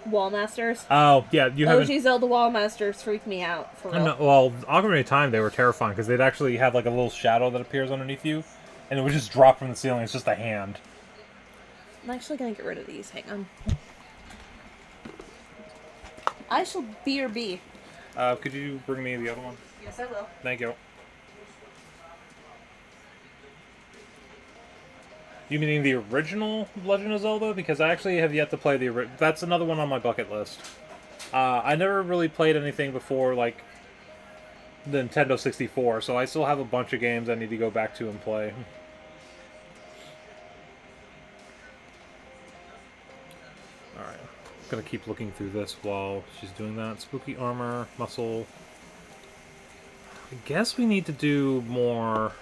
Wallmasters. Oh yeah, you haven't. OG Zelda Wallmasters freak me out for real. No, well, Ocarina of Time, they were terrifying because they'd actually have like a little shadow that appears underneath you, and it would just drop from the ceiling. It's just a hand. I'm actually gonna get rid of these. Hang on. I shall be. Could you bring me the other one? Yes, I will. Thank you. You meaning the original Legend of Zelda? Because I actually have yet to play the That's another one on my bucket list. I never really played anything before, like, the Nintendo 64, so I still have a bunch of games I need to go back to and play. Alright. I'm gonna keep looking through this while she's doing that. Spooky armor, muscle. I guess we need to do more...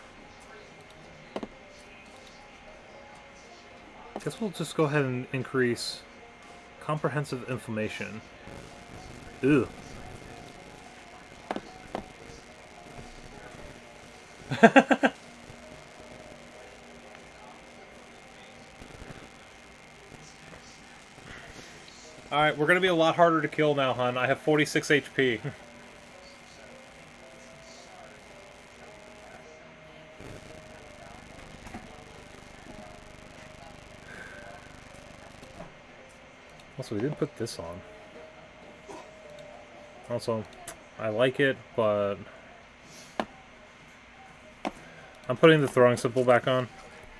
I guess we'll just go ahead and increase comprehensive inflammation. Ew. Alright, we're gonna be a lot harder to kill now, hun. I have 46 HP. Also, we didn't put this on. Also, I like it, but... I'm putting the throwing symbol back on.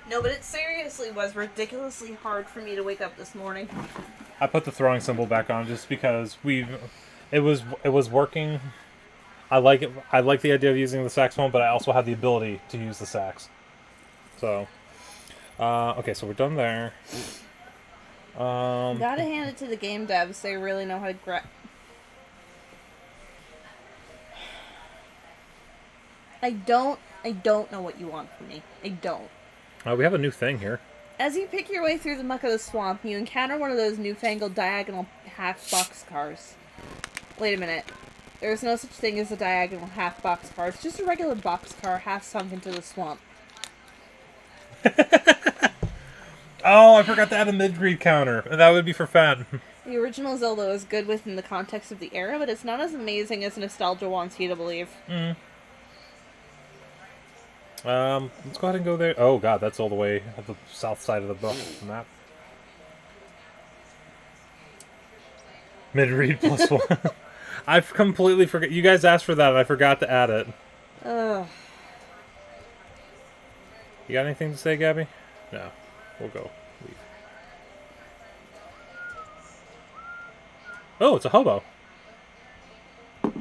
No, but it seriously was ridiculously hard for me to wake up this morning. I put the throwing symbol back on just because it was working. I like it. I like the idea of using the saxophone, but I also have the ability to use the sax. So, okay, so we're done there. Gotta hand it to the game devs. They really know how to I don't know what you want from me. I don't. We have a new thing here. As you pick your way through the muck of the swamp, you encounter one of those newfangled diagonal half boxcars. Wait a minute. There's no such thing as a diagonal half boxcar. It's just a regular boxcar half sunk into the swamp. Oh, I forgot to add a mid-read counter. That would be for fun. The original Zelda is good within the context of the era, but it's not as amazing as nostalgia wants you to believe. Let's go ahead and go there. Oh god, that's all the way at the south side of the map. Mid-read plus 1. I've completely forgot. You guys asked for that, and I forgot to add it. Ugh. You got anything to say, Gabby? No. We'll go. Leave. Oh, it's a hobo.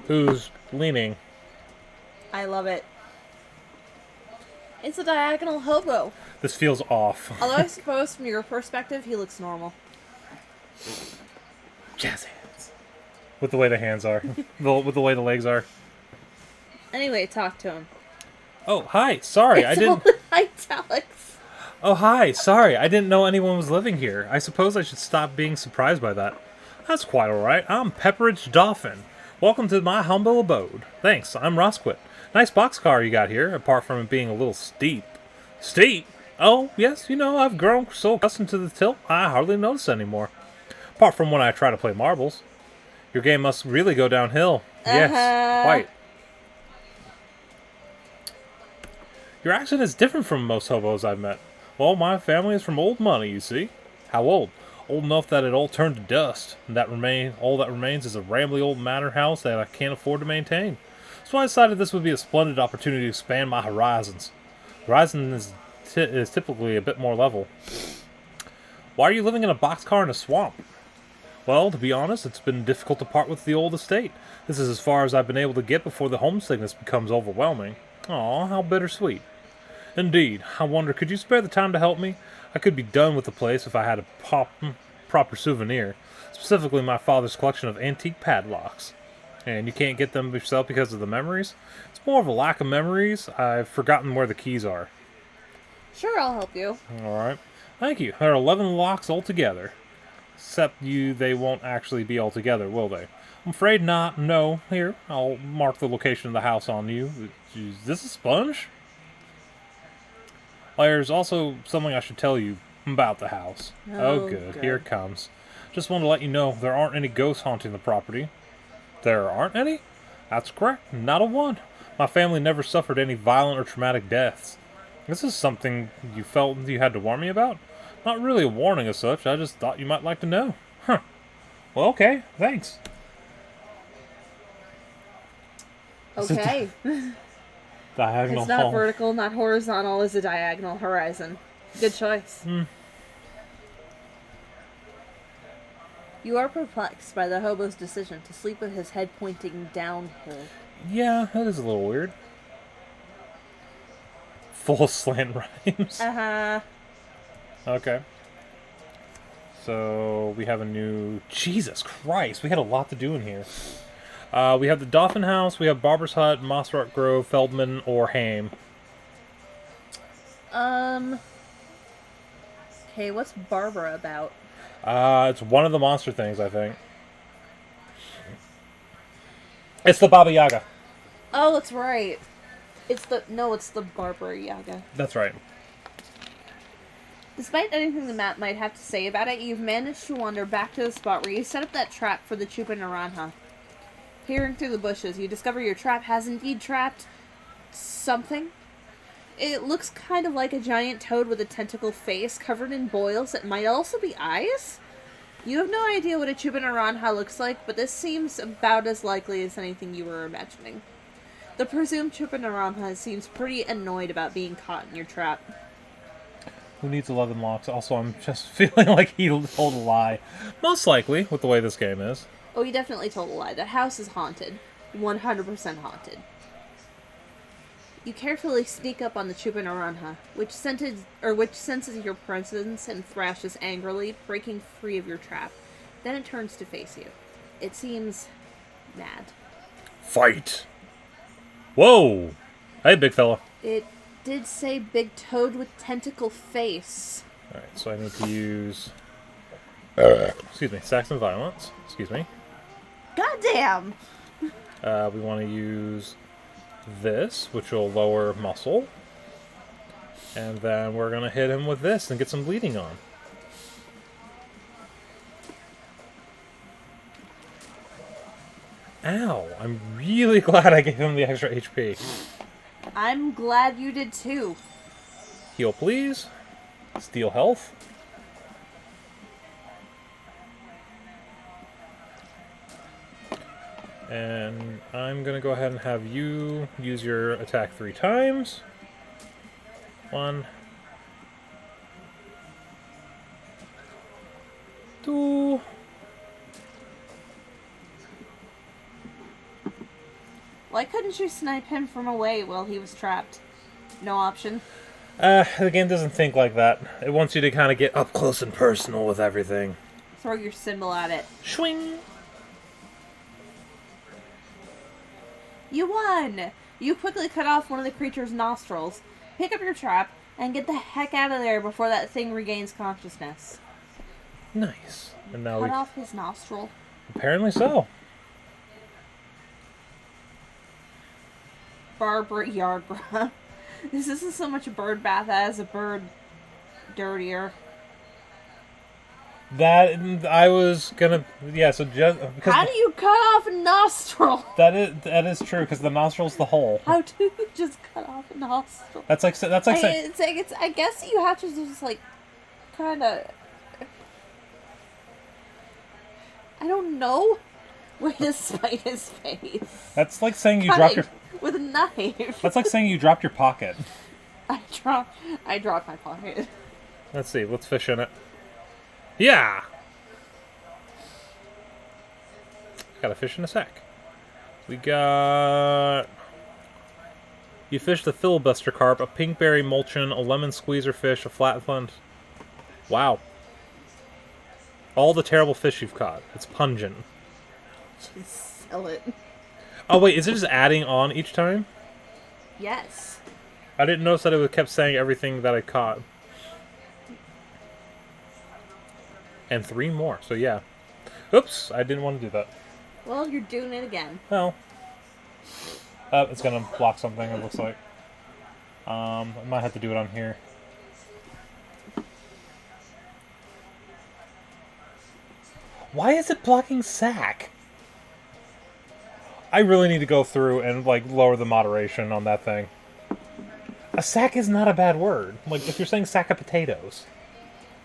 Who's leaning. I love it. It's a diagonal hobo. This feels off. Although I suppose from your perspective, he looks normal. Jazz hands. With the way the hands are. With the way the legs are. Anyway, talk to him. Oh, hi. Sorry, I didn't... Italics. Oh, hi. Sorry, I didn't know anyone was living here. I suppose I should stop being surprised by that. That's quite alright. I'm Pepperidge Dolphin. Welcome to my humble abode. Thanks, I'm Rosquit. Nice boxcar you got here, apart from it being a little steep. Steep? Oh, yes, you know, I've grown so accustomed to the tilt, I hardly notice anymore. Apart from when I try to play marbles. Your game must really go downhill. Yes, quite. Your accent is different from most hobos I've met. Well, my family is from old money, you see. How old? Old enough that it all turned to dust, and all that remains is a rambly old manor house that I can't afford to maintain. So I decided this would be a splendid opportunity to expand my horizons. Horizon is typically a bit more level. Why are you living in a boxcar in a swamp? Well, to be honest, it's been difficult to part with the old estate. This is as far as I've been able to get before the homesickness becomes overwhelming. Aw, how bittersweet. Indeed. I wonder, could you spare the time to help me? I could be done with the place if I had a proper souvenir. Specifically, my father's collection of antique padlocks. And you can't get them yourself because of the memories? It's more of a lack of memories. I've forgotten where the keys are. Sure, I'll help you. Alright. Thank you. There are 11 locks altogether. Except they won't actually be all together, will they? I'm afraid not. No. Here, I'll mark the location of the house on you. Is this a sponge? There's also something I should tell you about the house. Oh, good. Here it comes. Just want to let you know there aren't any ghosts haunting the property. There aren't any? That's correct. Not a one. My family never suffered any violent or traumatic deaths. This is something you felt you had to warn me about? Not really a warning as such. I just thought you might like to know. Huh. Well, okay. Thanks. Okay. Diagonal It's not hall. vertical, not horizontal. It's a diagonal horizon. Good choice. You are perplexed by the hobo's decision to sleep with his head pointing downhill. Yeah, that is a little weird. Full slant rhymes. Uh-huh. Okay. So, we have a new... Jesus Christ, we had a lot to do in here. We have the Dolphin House, we have Barber's Hut, Mossrock Grove, Feldman, or Haim. Okay, what's Barbara about? It's one of the monster things, I think. It's the Baba Yaga. Oh, that's right. It's the Barbara Yaga. That's right. Despite anything the map might have to say about it, you've managed to wander back to the spot where you set up that trap for the Chupa Naranja. Peering through the bushes, you discover your trap has indeed trapped something. It looks kind of like a giant toad with a tentacle face covered in boils that might also be eyes. You have no idea what a Chupa Naranja looks like, but this seems about as likely as anything you were imagining. The presumed Chupa Naranja seems pretty annoyed about being caught in your trap. Who needs 11 locks? Also, I'm just feeling like he told a lie. Most likely, with the way this game is. Oh, he definitely told a lie. The house is haunted. 100% haunted. You carefully sneak up on the Chupa Naranja, which senses your presence and thrashes angrily, breaking free of your trap. Then it turns to face you. It seems mad. Fight! Whoa! Hey, big fella. It did say big toad with tentacle face. Alright, so I need to use... excuse me, Saxon Violence. Excuse me. Goddamn! We want to use this, which will lower muscle. And then we're going to hit him with this and get some bleeding on. Ow! I'm really glad I gave him the extra HP. I'm glad you did too. Heal, please. Steal health. And I'm going to go ahead and have you use your attack 3 times. 1, 2. Why couldn't you snipe him from away while he was trapped? No option. The game doesn't think like that. It wants you to kind of get up close and personal with everything. Throw your symbol at it. Swing! You won! You quickly cut off one of the creature's nostrils, pick up your trap, and get the heck out of there before that thing regains consciousness. Nice. And now Cut off his nostril. Apparently so. Barbara Yargra. This isn't so much a bird bath as a bird dirtier. That I was gonna, yeah. So just because How do you cut off a nostril? that is true because the nostril's the hole. How do you just cut off a nostril? That's like saying, I guess you have to just like kind of. I don't know. Way to spite his face. that's like saying you dropped your. With a knife. That's like saying you dropped your pocket. I dropped my pocket. Let's see. Let's fish in it. Yeah. Got a fish in a sack. We got. You fished the filibuster carp, a pinkberry mulchin, a lemon squeezer fish, a flatland. Wow. All the terrible fish you've caught. It's pungent. Just sell it. Oh wait, is it just adding on each time? Yes. I didn't notice that it kept saying everything that I caught. And 3 more, so yeah. Oops, I didn't want to do that. Well, you're doing it again. Well. It's gonna block something, it looks like. I might have to do it on here. Why is it blocking sack? I really need to go through and, like, lower the moderation on that thing. A sack is not a bad word. Like, if you're saying sack of potatoes,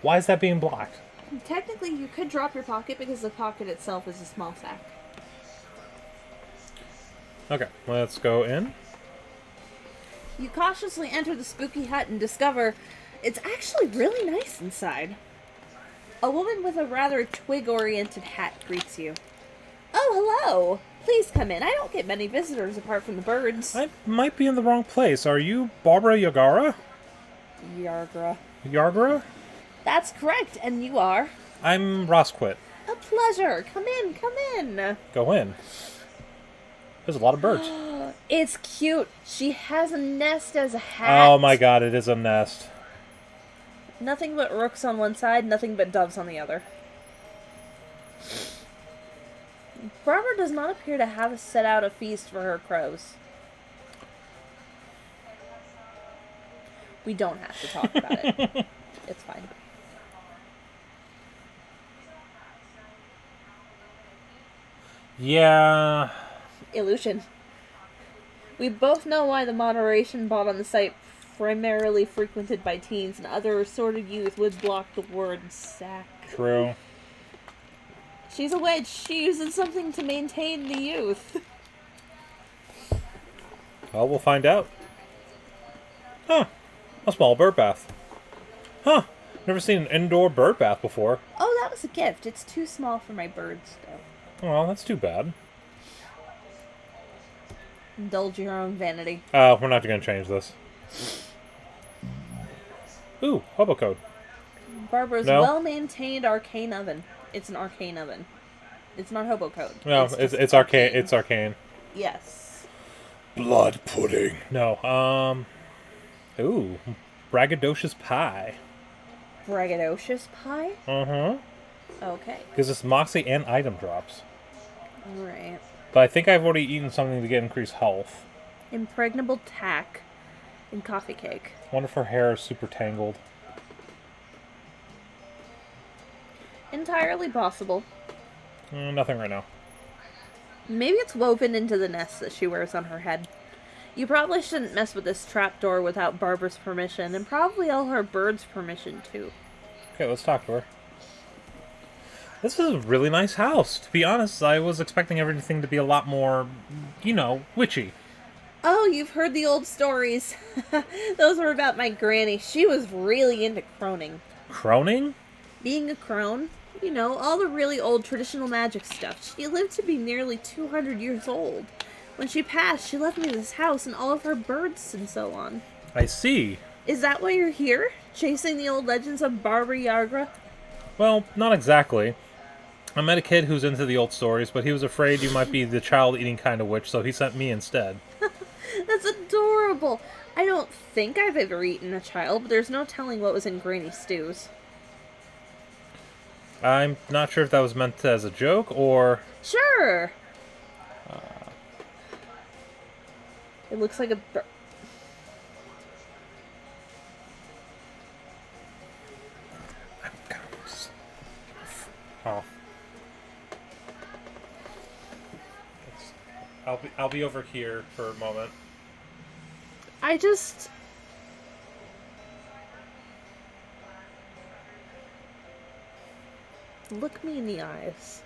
why is that being blocked? Technically, you could drop your pocket because the pocket itself is a small sack. Okay, let's go in. You cautiously enter the spooky hut and discover it's actually really nice inside. A woman with a rather twig-oriented hat greets you. Oh, hello! Please come in. I don't get many visitors apart from the birds. I might be in the wrong place. Are you Barbara Yagara? Yargra. Yargra? That's correct, and you are? I'm Rosquit. A pleasure. Come in, come in. Go in. There's a lot of birds. It's cute. She has a nest as a hat. Oh my god, it is a nest. Nothing but rooks on one side, nothing but doves on the other. Barbara does not appear to have set out a feast for her crows. We don't have to talk about it. It's fine. Yeah. Illusion. We both know why the moderation bot on the site, primarily frequented by teens and other assorted youth, would block the word sack. True. She's a witch. She uses something to maintain the youth. Well, we'll find out. Huh. A small bird bath. Huh. Never seen an indoor bird bath before. Oh, that was a gift. It's too small for my birds, though. Well, that's too bad. Indulge your own vanity. We're not going to change this. Ooh, hobo code. Barbara's No? well-maintained arcane oven. It's an arcane oven. It's not hobo code. No, just it's arcane. It's arcane. Yes. Blood pudding. No, ooh, braggadocious pie. Braggadocious pie? Uh-huh. Okay. Because it's moxie and item drops. Alright. But I think I've already eaten something to get increased health. Impregnable tack and coffee cake. Wonder if her hair is super tangled. Entirely possible. Nothing right now. Maybe it's woven into the nest that she wears on her head. You probably shouldn't mess with this trapdoor without Barbara's permission, and probably all her birds' permission, too. Okay, let's talk to her. This is a really nice house. To be honest, I was expecting everything to be a lot more, you know, witchy. Oh, you've heard the old stories. Those were about my granny. She was really into croning. Croning? Being a crone, you know, all the really old traditional magic stuff. She lived to be nearly 200 years old. When she passed, she left me this house and all of her birds and so on. I see. Is that why you're here? Chasing the old legends of Barbara Yargra? Well, not exactly. I met a kid who's into the old stories, but he was afraid you might be the child-eating kind of witch, so he sent me instead. That's adorable. I don't think I've ever eaten a child, but there's no telling what was in Granny stews. I'm not sure if that was meant as a joke, or... Sure! It looks like a... Oh. I'll be over here for a moment. I just... Look me in the eyes.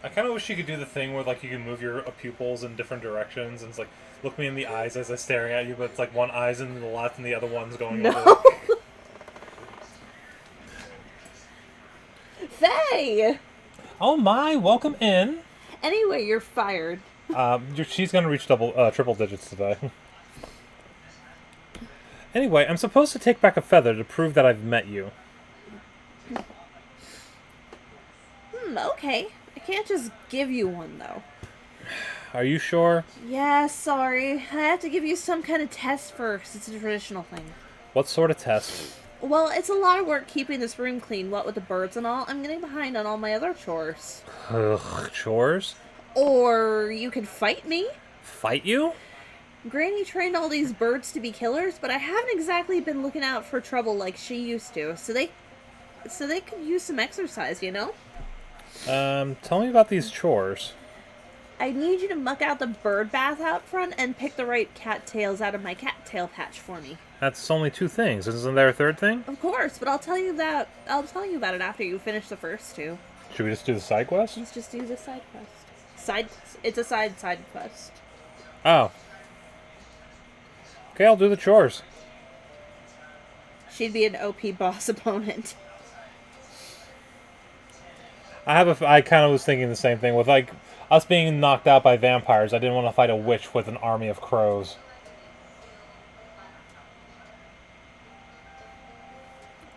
I kind of wish you could do the thing where, like, you can move your pupils in different directions, and it's like, look me in the eyes as I'm staring at you, but it's like one eye's in the left and the other one's going over. No! Faye! Oh my, welcome in. Anyway, you're fired. She's gonna reach triple digits today. Anyway, I'm supposed to take back a feather to prove that I've met you. Okay. I can't just give you one, though. Are you sure? Yeah, sorry. I have to give you some kind of test first. It's a traditional thing. What sort of test? Well, it's a lot of work keeping this room clean, what with the birds and all. I'm getting behind on all my other chores. Ugh, chores? Or you could fight me. Fight you? Granny trained all these birds to be killers, but I haven't exactly been looking out for trouble like she used to. So they could use some exercise, you know? Tell me about these chores. I need you to muck out the bird bath out front and pick the right cattails out of my cattail patch for me. That's only 2 things. Isn't there a third thing? Of course, but I'll tell you about it after you finish the first 2. Should we just do the side quest? Let's just do the side quest. It's a side quest. Oh. Okay, I'll do the chores. She'd be an OP boss opponent. I kind of was thinking the same thing with, like, us being knocked out by vampires. I didn't want to fight a witch with an army of crows.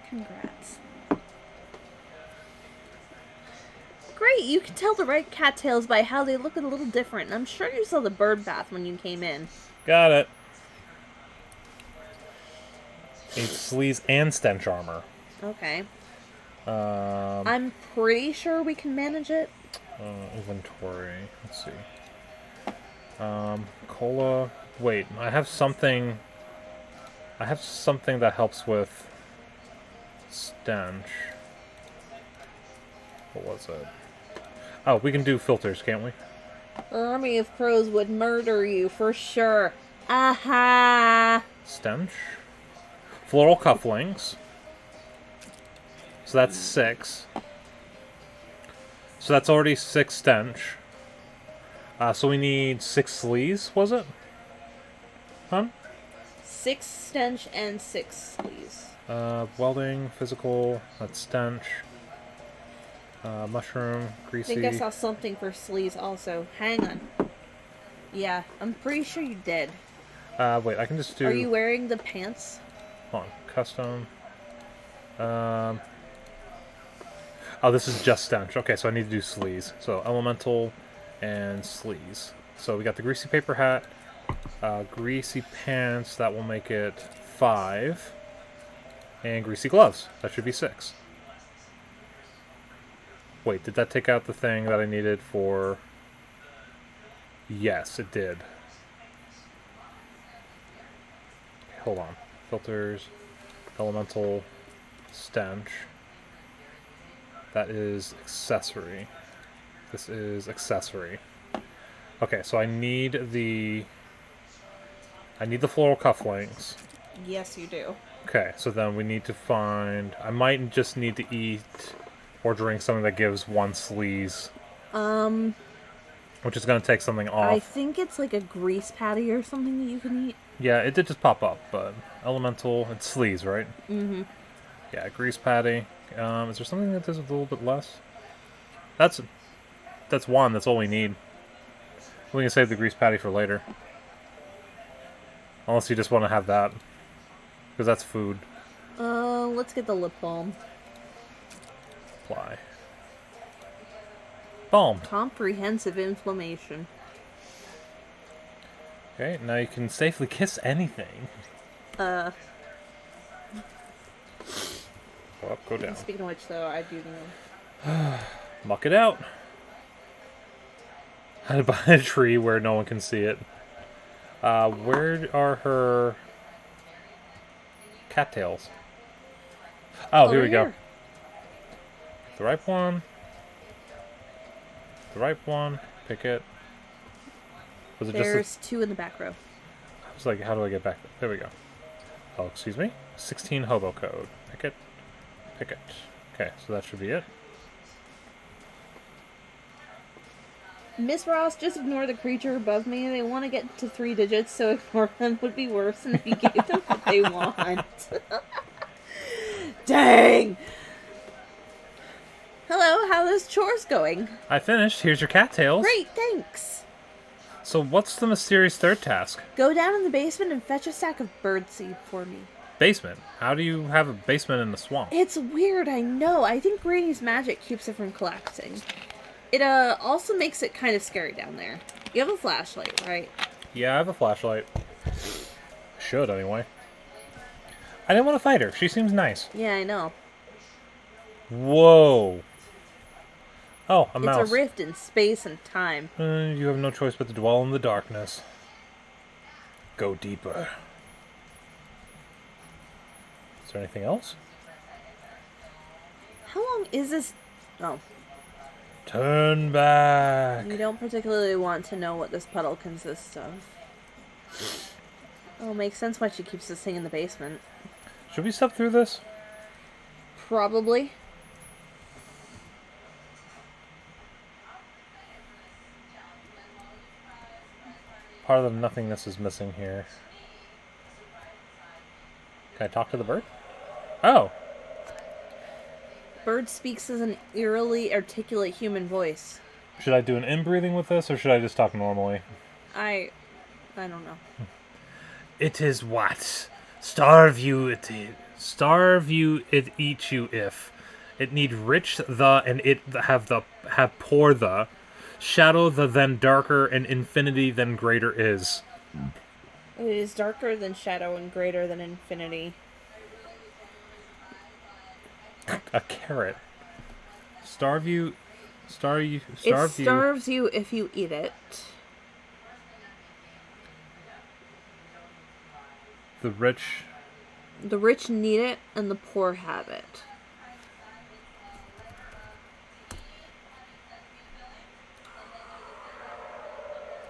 Congrats. Great, you can tell the right cattails by how they look a little different. I'm sure you saw the bird bath when you came in. Got it. Need sleaze and stench armor. Okay. I'm pretty sure we can manage it. Inventory. Let's see. Cola. Wait, I have something that helps with stench. What was it? Oh, we can do filters, can't we? Army of crows would murder you for sure. Aha! Stench. Floral cufflinks. So that's 6. So that's already 6 stench. So we need 6 sleaze, was it? Huh? 6 stench and 6 sleaze. Welding, physical, that's stench. Mushroom, I greasy. think I saw something for sleaze also. Hang on. Yeah, I'm pretty sure you did. Wait, I can just do... Are you wearing the pants? Hold on, custom. Oh, this is just stench. Okay, so I need to do sleaze. So elemental and sleaze. So we got the greasy paper hat, greasy pants, that will make it 5, and greasy gloves, that should be 6. Wait, did that take out the thing that I needed for... Yes, it did. Hold on. Filters, elemental, stench. That is accessory. This is accessory. Okay, so I need the floral cufflinks. Yes, you do. Okay, so then we need to find... I might just need to eat or drink something that gives 1 sleaze. Which is going to take something off. I think it's like a grease patty or something that you can eat. Yeah, it did just pop up, but elemental, it's sleaze, right? Mm-hmm. Yeah, grease patty. Is there something that does a little bit less? That's 1, that's all we need. We can save the grease patty for later. Unless you just want to have that. Because that's food. Let's get the lip balm. Apply. Balm. Comprehensive inflammation. Okay, now you can safely kiss anything. Go up, go down. Speaking of which, though, I do know. Muck it out. Hide behind a tree where no one can see it. Where are her cattails? Oh, here we go. The ripe one. The ripe one. Pick it. Was it There's 2 in the back row. I was like, how do I get back there? There we go. Oh, excuse me. 16 hobo code. Pick it. Pick it. Okay, so that should be it. Miss Ross, just ignore the creature above me. They want to get to 3 digits, so ignore them would be worse than if you gave them what they want. Dang! Hello, how are those chores going? I finished. Here's your cattails. Great, thanks. So what's the mysterious third task? Go down in the basement and fetch a sack of birdseed for me. Basement? How do you have a basement in the swamp? It's weird, I know. I think Granny's magic keeps it from collapsing. It also makes it kind of scary down there. You have a flashlight, right? Yeah, I have a flashlight. Should, anyway. I didn't want to fight her. She seems nice. Yeah, I know. Whoa. Oh, a It's mouse. a rift in space and time. You have no choice but to dwell in the darkness. Go deeper. Is there anything else? How long is this? Oh, Turn back. you don't particularly want to know what this puddle consists of. Oh, makes sense why she keeps this thing in the basement. Should we step through this? Probably. Part of the nothingness is missing here. Can I talk to the bird? Oh. Bird speaks as an eerily articulate human voice. Should I do an in-breathing with this, or should I just talk normally? I don't know. It is what? Starve you, it eat you if. It need rich the, and it have poor the. Shadow the then darker, and infinity then greater is. It is darker than shadow and greater than infinity. A carrot. It Starve you. starves you if you eat it. The rich. The rich need it, and the poor have it.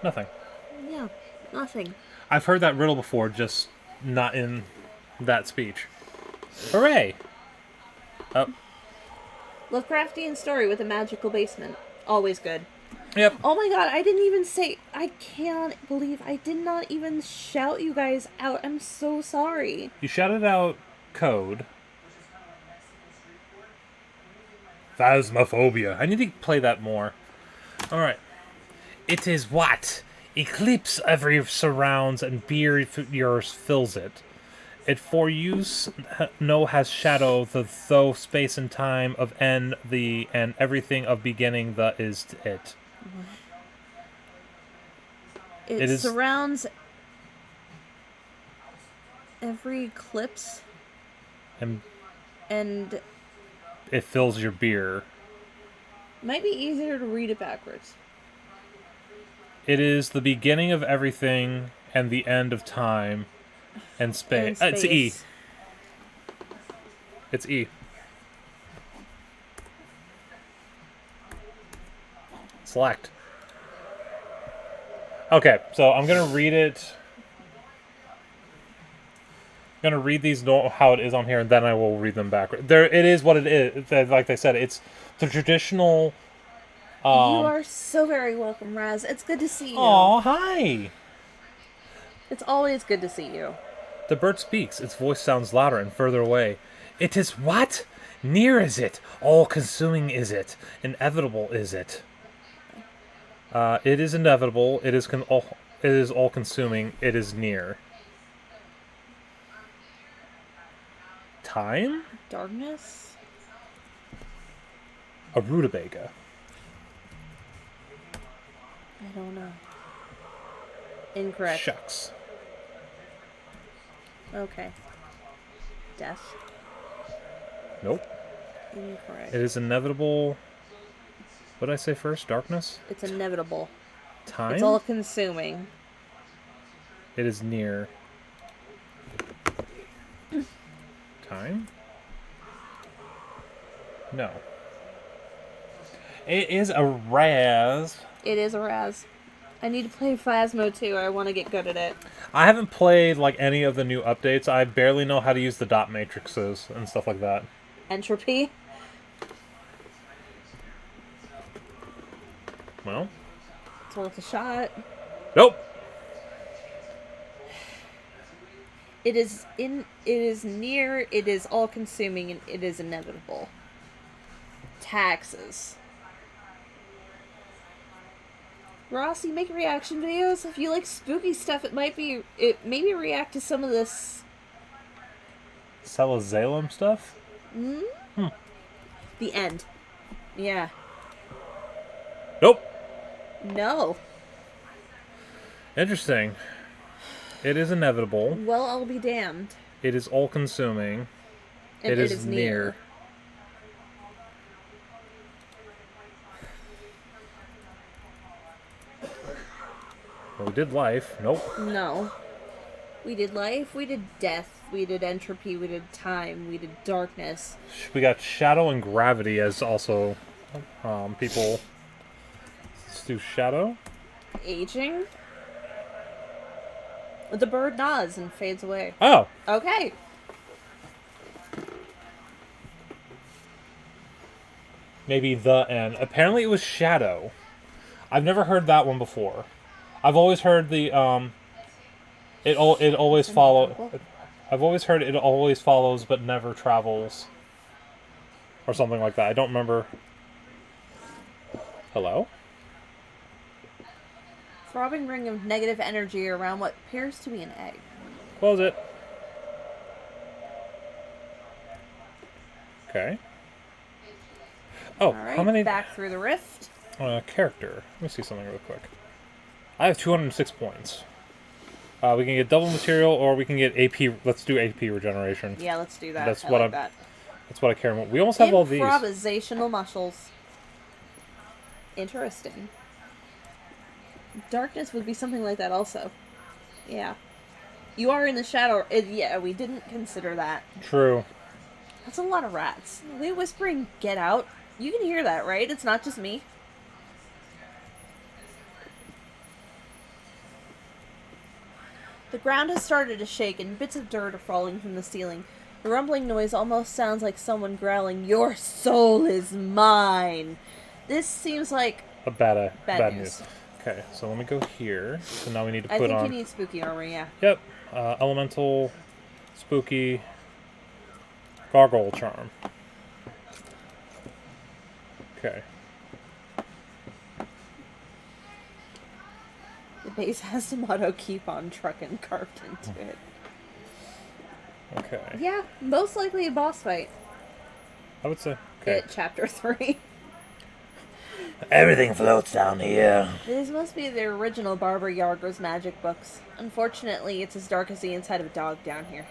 Nothing. Yeah, nothing. I've heard that riddle before, just not in that speech. Hooray! Oh, Lovecraftian story with a magical basement. Always good. yep. Oh my god, I didn't even say. I can't believe I did not even shout you guys out. I'm so sorry. You shouted out code. Phasmophobia. I need to play that more. Alright. It is what? Eclipse every surrounds and beer yours fills it. It for use no has shadow the though space and time of n the and everything of beginning the is it. It is- surrounds every eclipse And and it fills your beer. might be easier to read it backwards. It is the beginning of everything and the end of time and space. And It's E. space. It's E. Select. Okay, so I'm gonna read it. I'm gonna read these how it is on here, and then I will read them backward. There, it is what it is. Like they said, it's the traditional. You are so very welcome, Raz. It's good to see you. Aw, hi. It's always good to see you. The bird speaks. Its voice sounds louder and further away. It is what? Near is it? All-consuming is it? Inevitable is it? It is inevitable. It is all-consuming. It is near. Time? Darkness? A rutabaga. I don't know. Incorrect. Shucks. Okay. Death? Nope. Incorrect. It is inevitable. What did I say first? Darkness? It's inevitable. Time? It's all consuming. It is near. Time? No. It is a Raz. It is a Raz. I need to play Phasmo too. I want to get good at it. I haven't played like any of the new updates. I barely know how to use the dot matrices and stuff like that. Entropy? Well, It's worth a shot. nope. It is near, it is all consuming, and it is inevitable. Taxes. Ross, you make reaction videos. If you like spooky stuff, it maybe react to some of this. Salazalem stuff? The end. Yeah. Nope. No. Interesting. It is inevitable. Well, I'll be damned. It is all-consuming. And It is near. Well, we did life. Nope. No. We did life, we did death, we did entropy, we did time, we did darkness. We got shadow and gravity as also people. Let's do shadow. Aging? The bird nods and fades away. Oh, Okay. maybe the N. Apparently it was shadow. I've never heard that one before. I've always heard the it always follow. I've always heard it always follows but never travels, or something like that. I don't remember. Hello? Throbbing ring of negative energy around what appears to be an egg. Close it. Okay. Oh, Alright, how many back through the rift. character? Let me see something real quick. I have 206 points. We can get double material, or we can get AP. Let's do AP regeneration. Yeah, let's do that. That's I what like I'm- that. That's what I care about. We almost have all these. Improvisational muscles. Interesting. Darkness would be something like that also. Yeah. You are in the shadow. Yeah, we didn't consider that. True. That's a lot of rats. Are they whispering, "Get out"? You can hear that, right? It's not just me. The ground has started to shake and bits of dirt are falling from the ceiling. The rumbling noise almost sounds like someone growling, "Your soul is mine." This seems like A bad bad news. news. Okay, so let me go here. So now we need to I put think on. you need spooky armor, yeah. Yep. Elemental, spooky, gargoyle charm. Okay. The base has the motto "Keep on trucking" carved into it. Okay. Yeah, most likely a boss fight. I would say. Okay. At chapter 3. Everything floats down here. These must be the original Barbara Yarger's magic books. Unfortunately, it's as dark as the inside of a dog down here.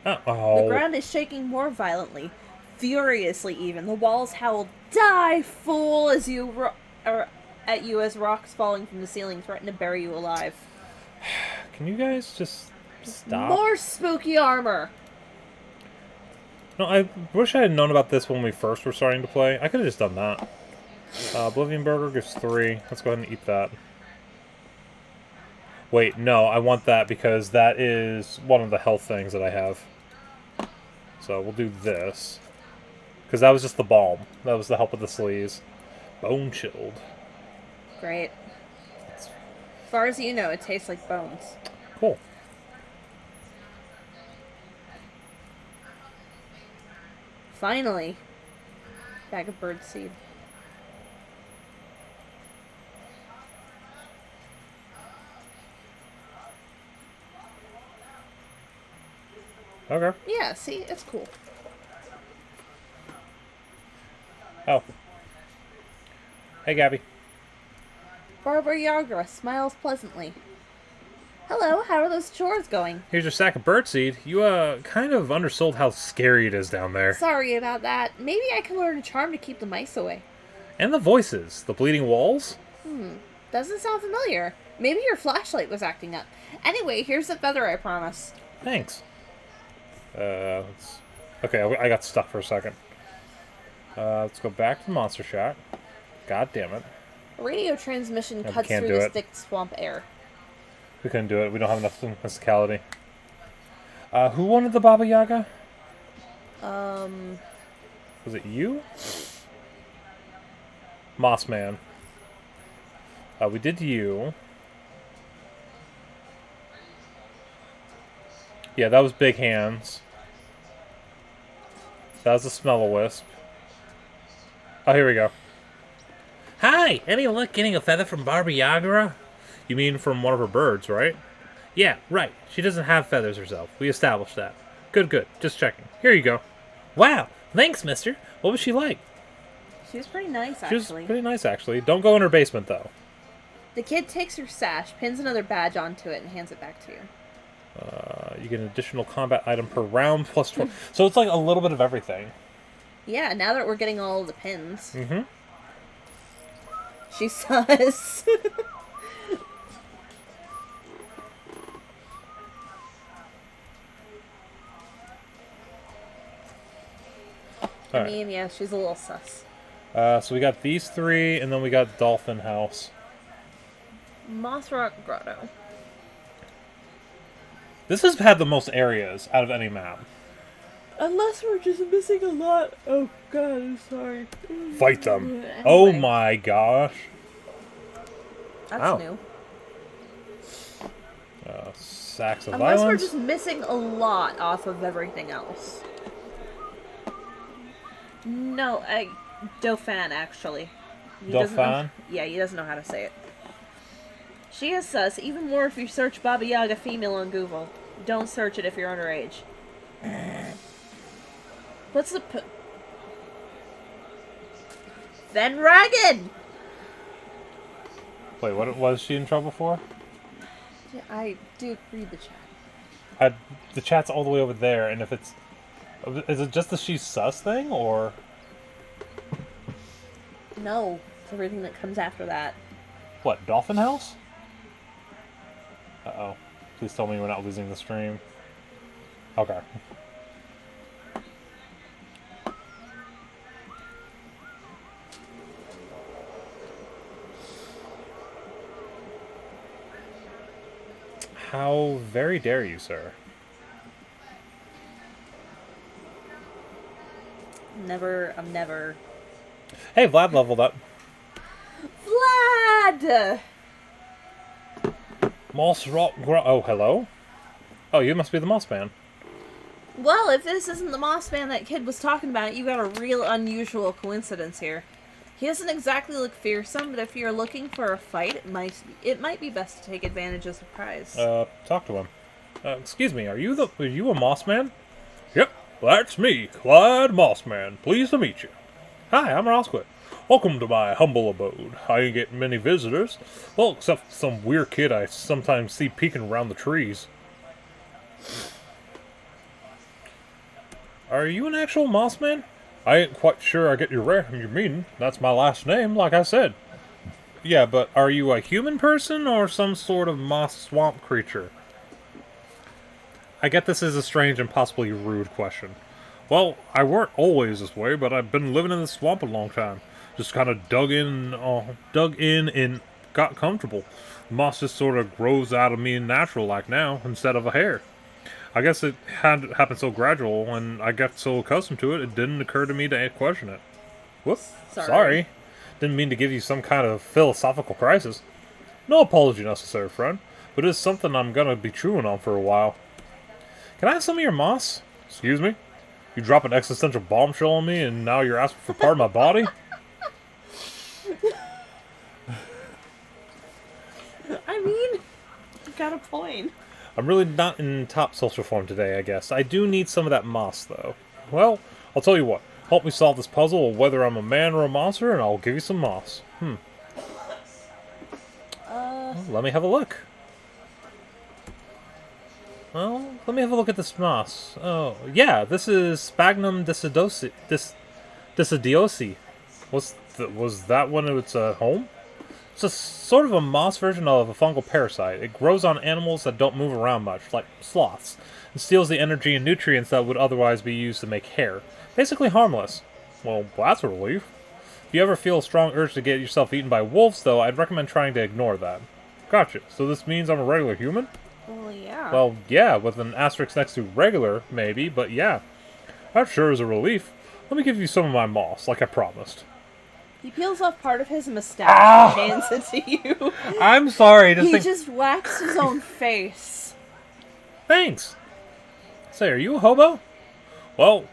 Oh. The ground is shaking more violently, furiously even. The walls howl, "Die, fool!" as at you as rocks falling from the ceiling threaten to bury you alive. Can you guys just stop? More spooky armor! No, I wish I had known about this when we first were starting to play. I could have just done that. Oblivion Burger gives 3. Let's go ahead and eat that. Wait, no, I want that because that is one of the health things that I have. So we'll do this. Because that was just the balm. That was the help with the sleeves. Bone chilled. Great. As far as you know, it tastes like bones. Cool. Finally. Bag of bird seed. Okay. Yeah, see? It's cool. Oh. Hey, Gabby. Barbara Yagra smiles pleasantly. "Hello, how are those chores going?" Here's your sack of birdseed. You, kind of undersold how scary it is down there. "Sorry about that. Maybe I can learn a charm to keep the mice away." And the voices. The bleeding walls. Doesn't sound familiar. Maybe your flashlight was acting up. Anyway, here's the feather I promised. Thanks. Okay, I got stuck for a second. Let's go back to the monster shack. God damn it. A radio transmission we cuts can't through do the it. thick swamp air. We couldn't do it. We don't have enough physicality. Who wanted the Baba Yaga? Was it you? Moss Man. We did you. Yeah, that was Big Hands. That was the Smell-O-Wisp. Oh, here we go. Hi, any luck getting a feather from Barbie Yagra? You mean from one of her birds, right? Yeah, right. She doesn't have feathers herself. We established that. Good. Just checking. Here you go. Wow, thanks, mister. What was she like? She was pretty nice, She was actually. pretty nice, actually. Don't go in her basement, though. The kid takes your sash, pins another badge onto it, and hands it back to you. You get an additional combat item per round plus 12. So it's like a little bit of everything. Yeah, now that we're getting all the pins. Mm-hmm. She sus. I mean, yeah, she's a little sus. So we got these 3, and then we got Dolphin House. Moss Rock Grotto. This has had the most areas out of any map. Unless we're just missing a lot. Oh god, I'm sorry. Fight them. Anyway. Oh my gosh. That's Ow. new. Sacks of Unless violence. we're just missing a lot off of everything else. No, Dauphin, actually. He doesn't know- Dauphin? Yeah, he doesn't know how to say it. She is sus, even more if you search Baba Yaga female on Google. Don't search it if you're underage. What's the Then Ragged! Wait, what was she in trouble for? Yeah, I do read the chat. The chat's all the way over there, and if it's... Is it just the she's sus thing, or... No, it's everything that comes after that. What, Dolphin House? Uh-oh. Please tell me we're not losing the stream. Okay. How very dare you, sir? I'm never... Hey, Vlad leveled up. Vlad! Moss Rock Oh, hello? Oh, you must be the Moss Man. Well, if this isn't the Moss Man that kid was talking about, you got a real unusual coincidence here. He doesn't exactly look fearsome, but if you're looking for a fight, it might be best to take advantage of surprise. Talk to him. Excuse me, are you a Moss Man? Yep, that's me, Clyde Mossman. Pleased to meet you. Hi, I'm Rosquit. Welcome to my humble abode. I ain't getting many visitors. Well, except some weird kid I sometimes see peeking around the trees. Are you an actual Mossman? I ain't quite sure I get your meaning. That's my last name, like I said. Yeah, but are you a human person or some sort of moss swamp creature? I get this is a strange and possibly rude question. Well, I weren't always this way, but I've been living in the swamp a long time. Just kind of dug in and got comfortable. Moss just sort of grows out of me natural like now, instead of a hair. I guess it had happened so gradual, and I got so accustomed to it, it didn't occur to me to question it. Whoops. Sorry. Didn't mean to give you some kind of philosophical crisis. No apology necessary, friend, but it's something I'm gonna be chewing on for a while. Can I have some of your moss? Excuse me? You drop an existential bombshell on me, and now you're asking for part of my body? I mean, you got a point. I'm really not in top social form today, I guess. I do need some of that moss, though. Well, I'll tell you what. Help me solve this puzzle of whether I'm a man or a monster, and I'll give you some moss. Well, let me have a look. Well, let me have a look at this moss. Oh, yeah, this is Sphagnum decidiosi. Was that one its home? It's a sort of a moss version of a fungal parasite. It grows on animals that don't move around much, like sloths, and steals the energy and nutrients that would otherwise be used to make hair. Basically harmless. Well, that's a relief. If you ever feel a strong urge to get yourself eaten by wolves, though, I'd recommend trying to ignore that. Gotcha. So this means I'm a regular human? Well, yeah. Well, yeah, with an asterisk next to regular, maybe, but yeah. That sure is a relief. Let me give you some of my moss, like I promised. He peels off part of his mustache and hands it to you. I'm sorry. He just waxed his own face. Thanks. Say, are you a hobo? Well,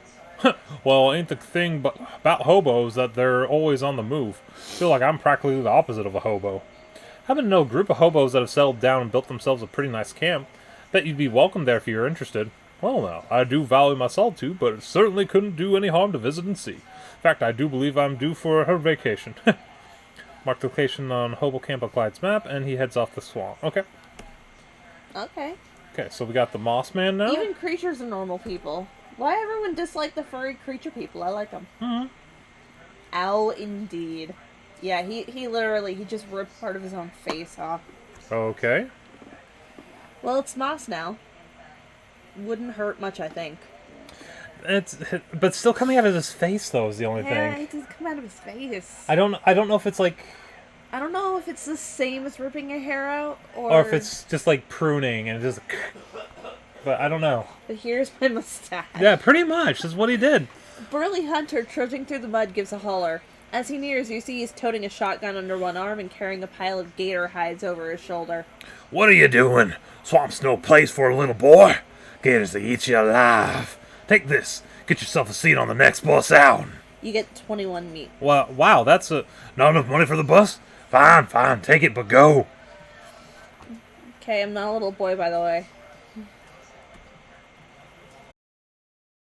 ain't the thing about hobos that they're always on the move. Feel like I'm practically the opposite of a hobo. Happen to know a group of hobos that have settled down and built themselves a pretty nice camp. Bet you'd be welcome there if you're interested. Well now, I do value my solitude, but it certainly couldn't do any harm to visit and see. In fact, I do believe I'm due for a vacation. Mark the location on Hobo Camp on Clyde's map, and he heads off the swamp. Okay. Okay. Okay, so we got the Moss Man now. Even creatures are normal people. Why everyone dislike the furry creature people? I like them. Mm-hmm. Ow, indeed. Yeah, he literally, he just ripped part of his own face off. Okay. Well, it's moss now. Wouldn't hurt much, I think. But still coming out of his face though is the only Yeah, thing. it doesn't come out of his face. I don't know if it's like, I don't know if it's the same as ripping a hair out, or if it's just like pruning and just. But I don't know. But here's my mustache. Yeah, pretty much. That's what he did. Burly Hunter, trudging through the mud, gives a holler. As he nears, you see he's toting a shotgun under one arm and carrying a pile of gator hides over his shoulder. What are you doing? Swamp's no place for a little boy. Gators, they eat you alive. Take this. Get yourself a seat on the next bus out. You get 21 meat. Well, wow, that's a. Not enough money for the bus? Fine, take it, but go. Okay, I'm not a little boy, by the way.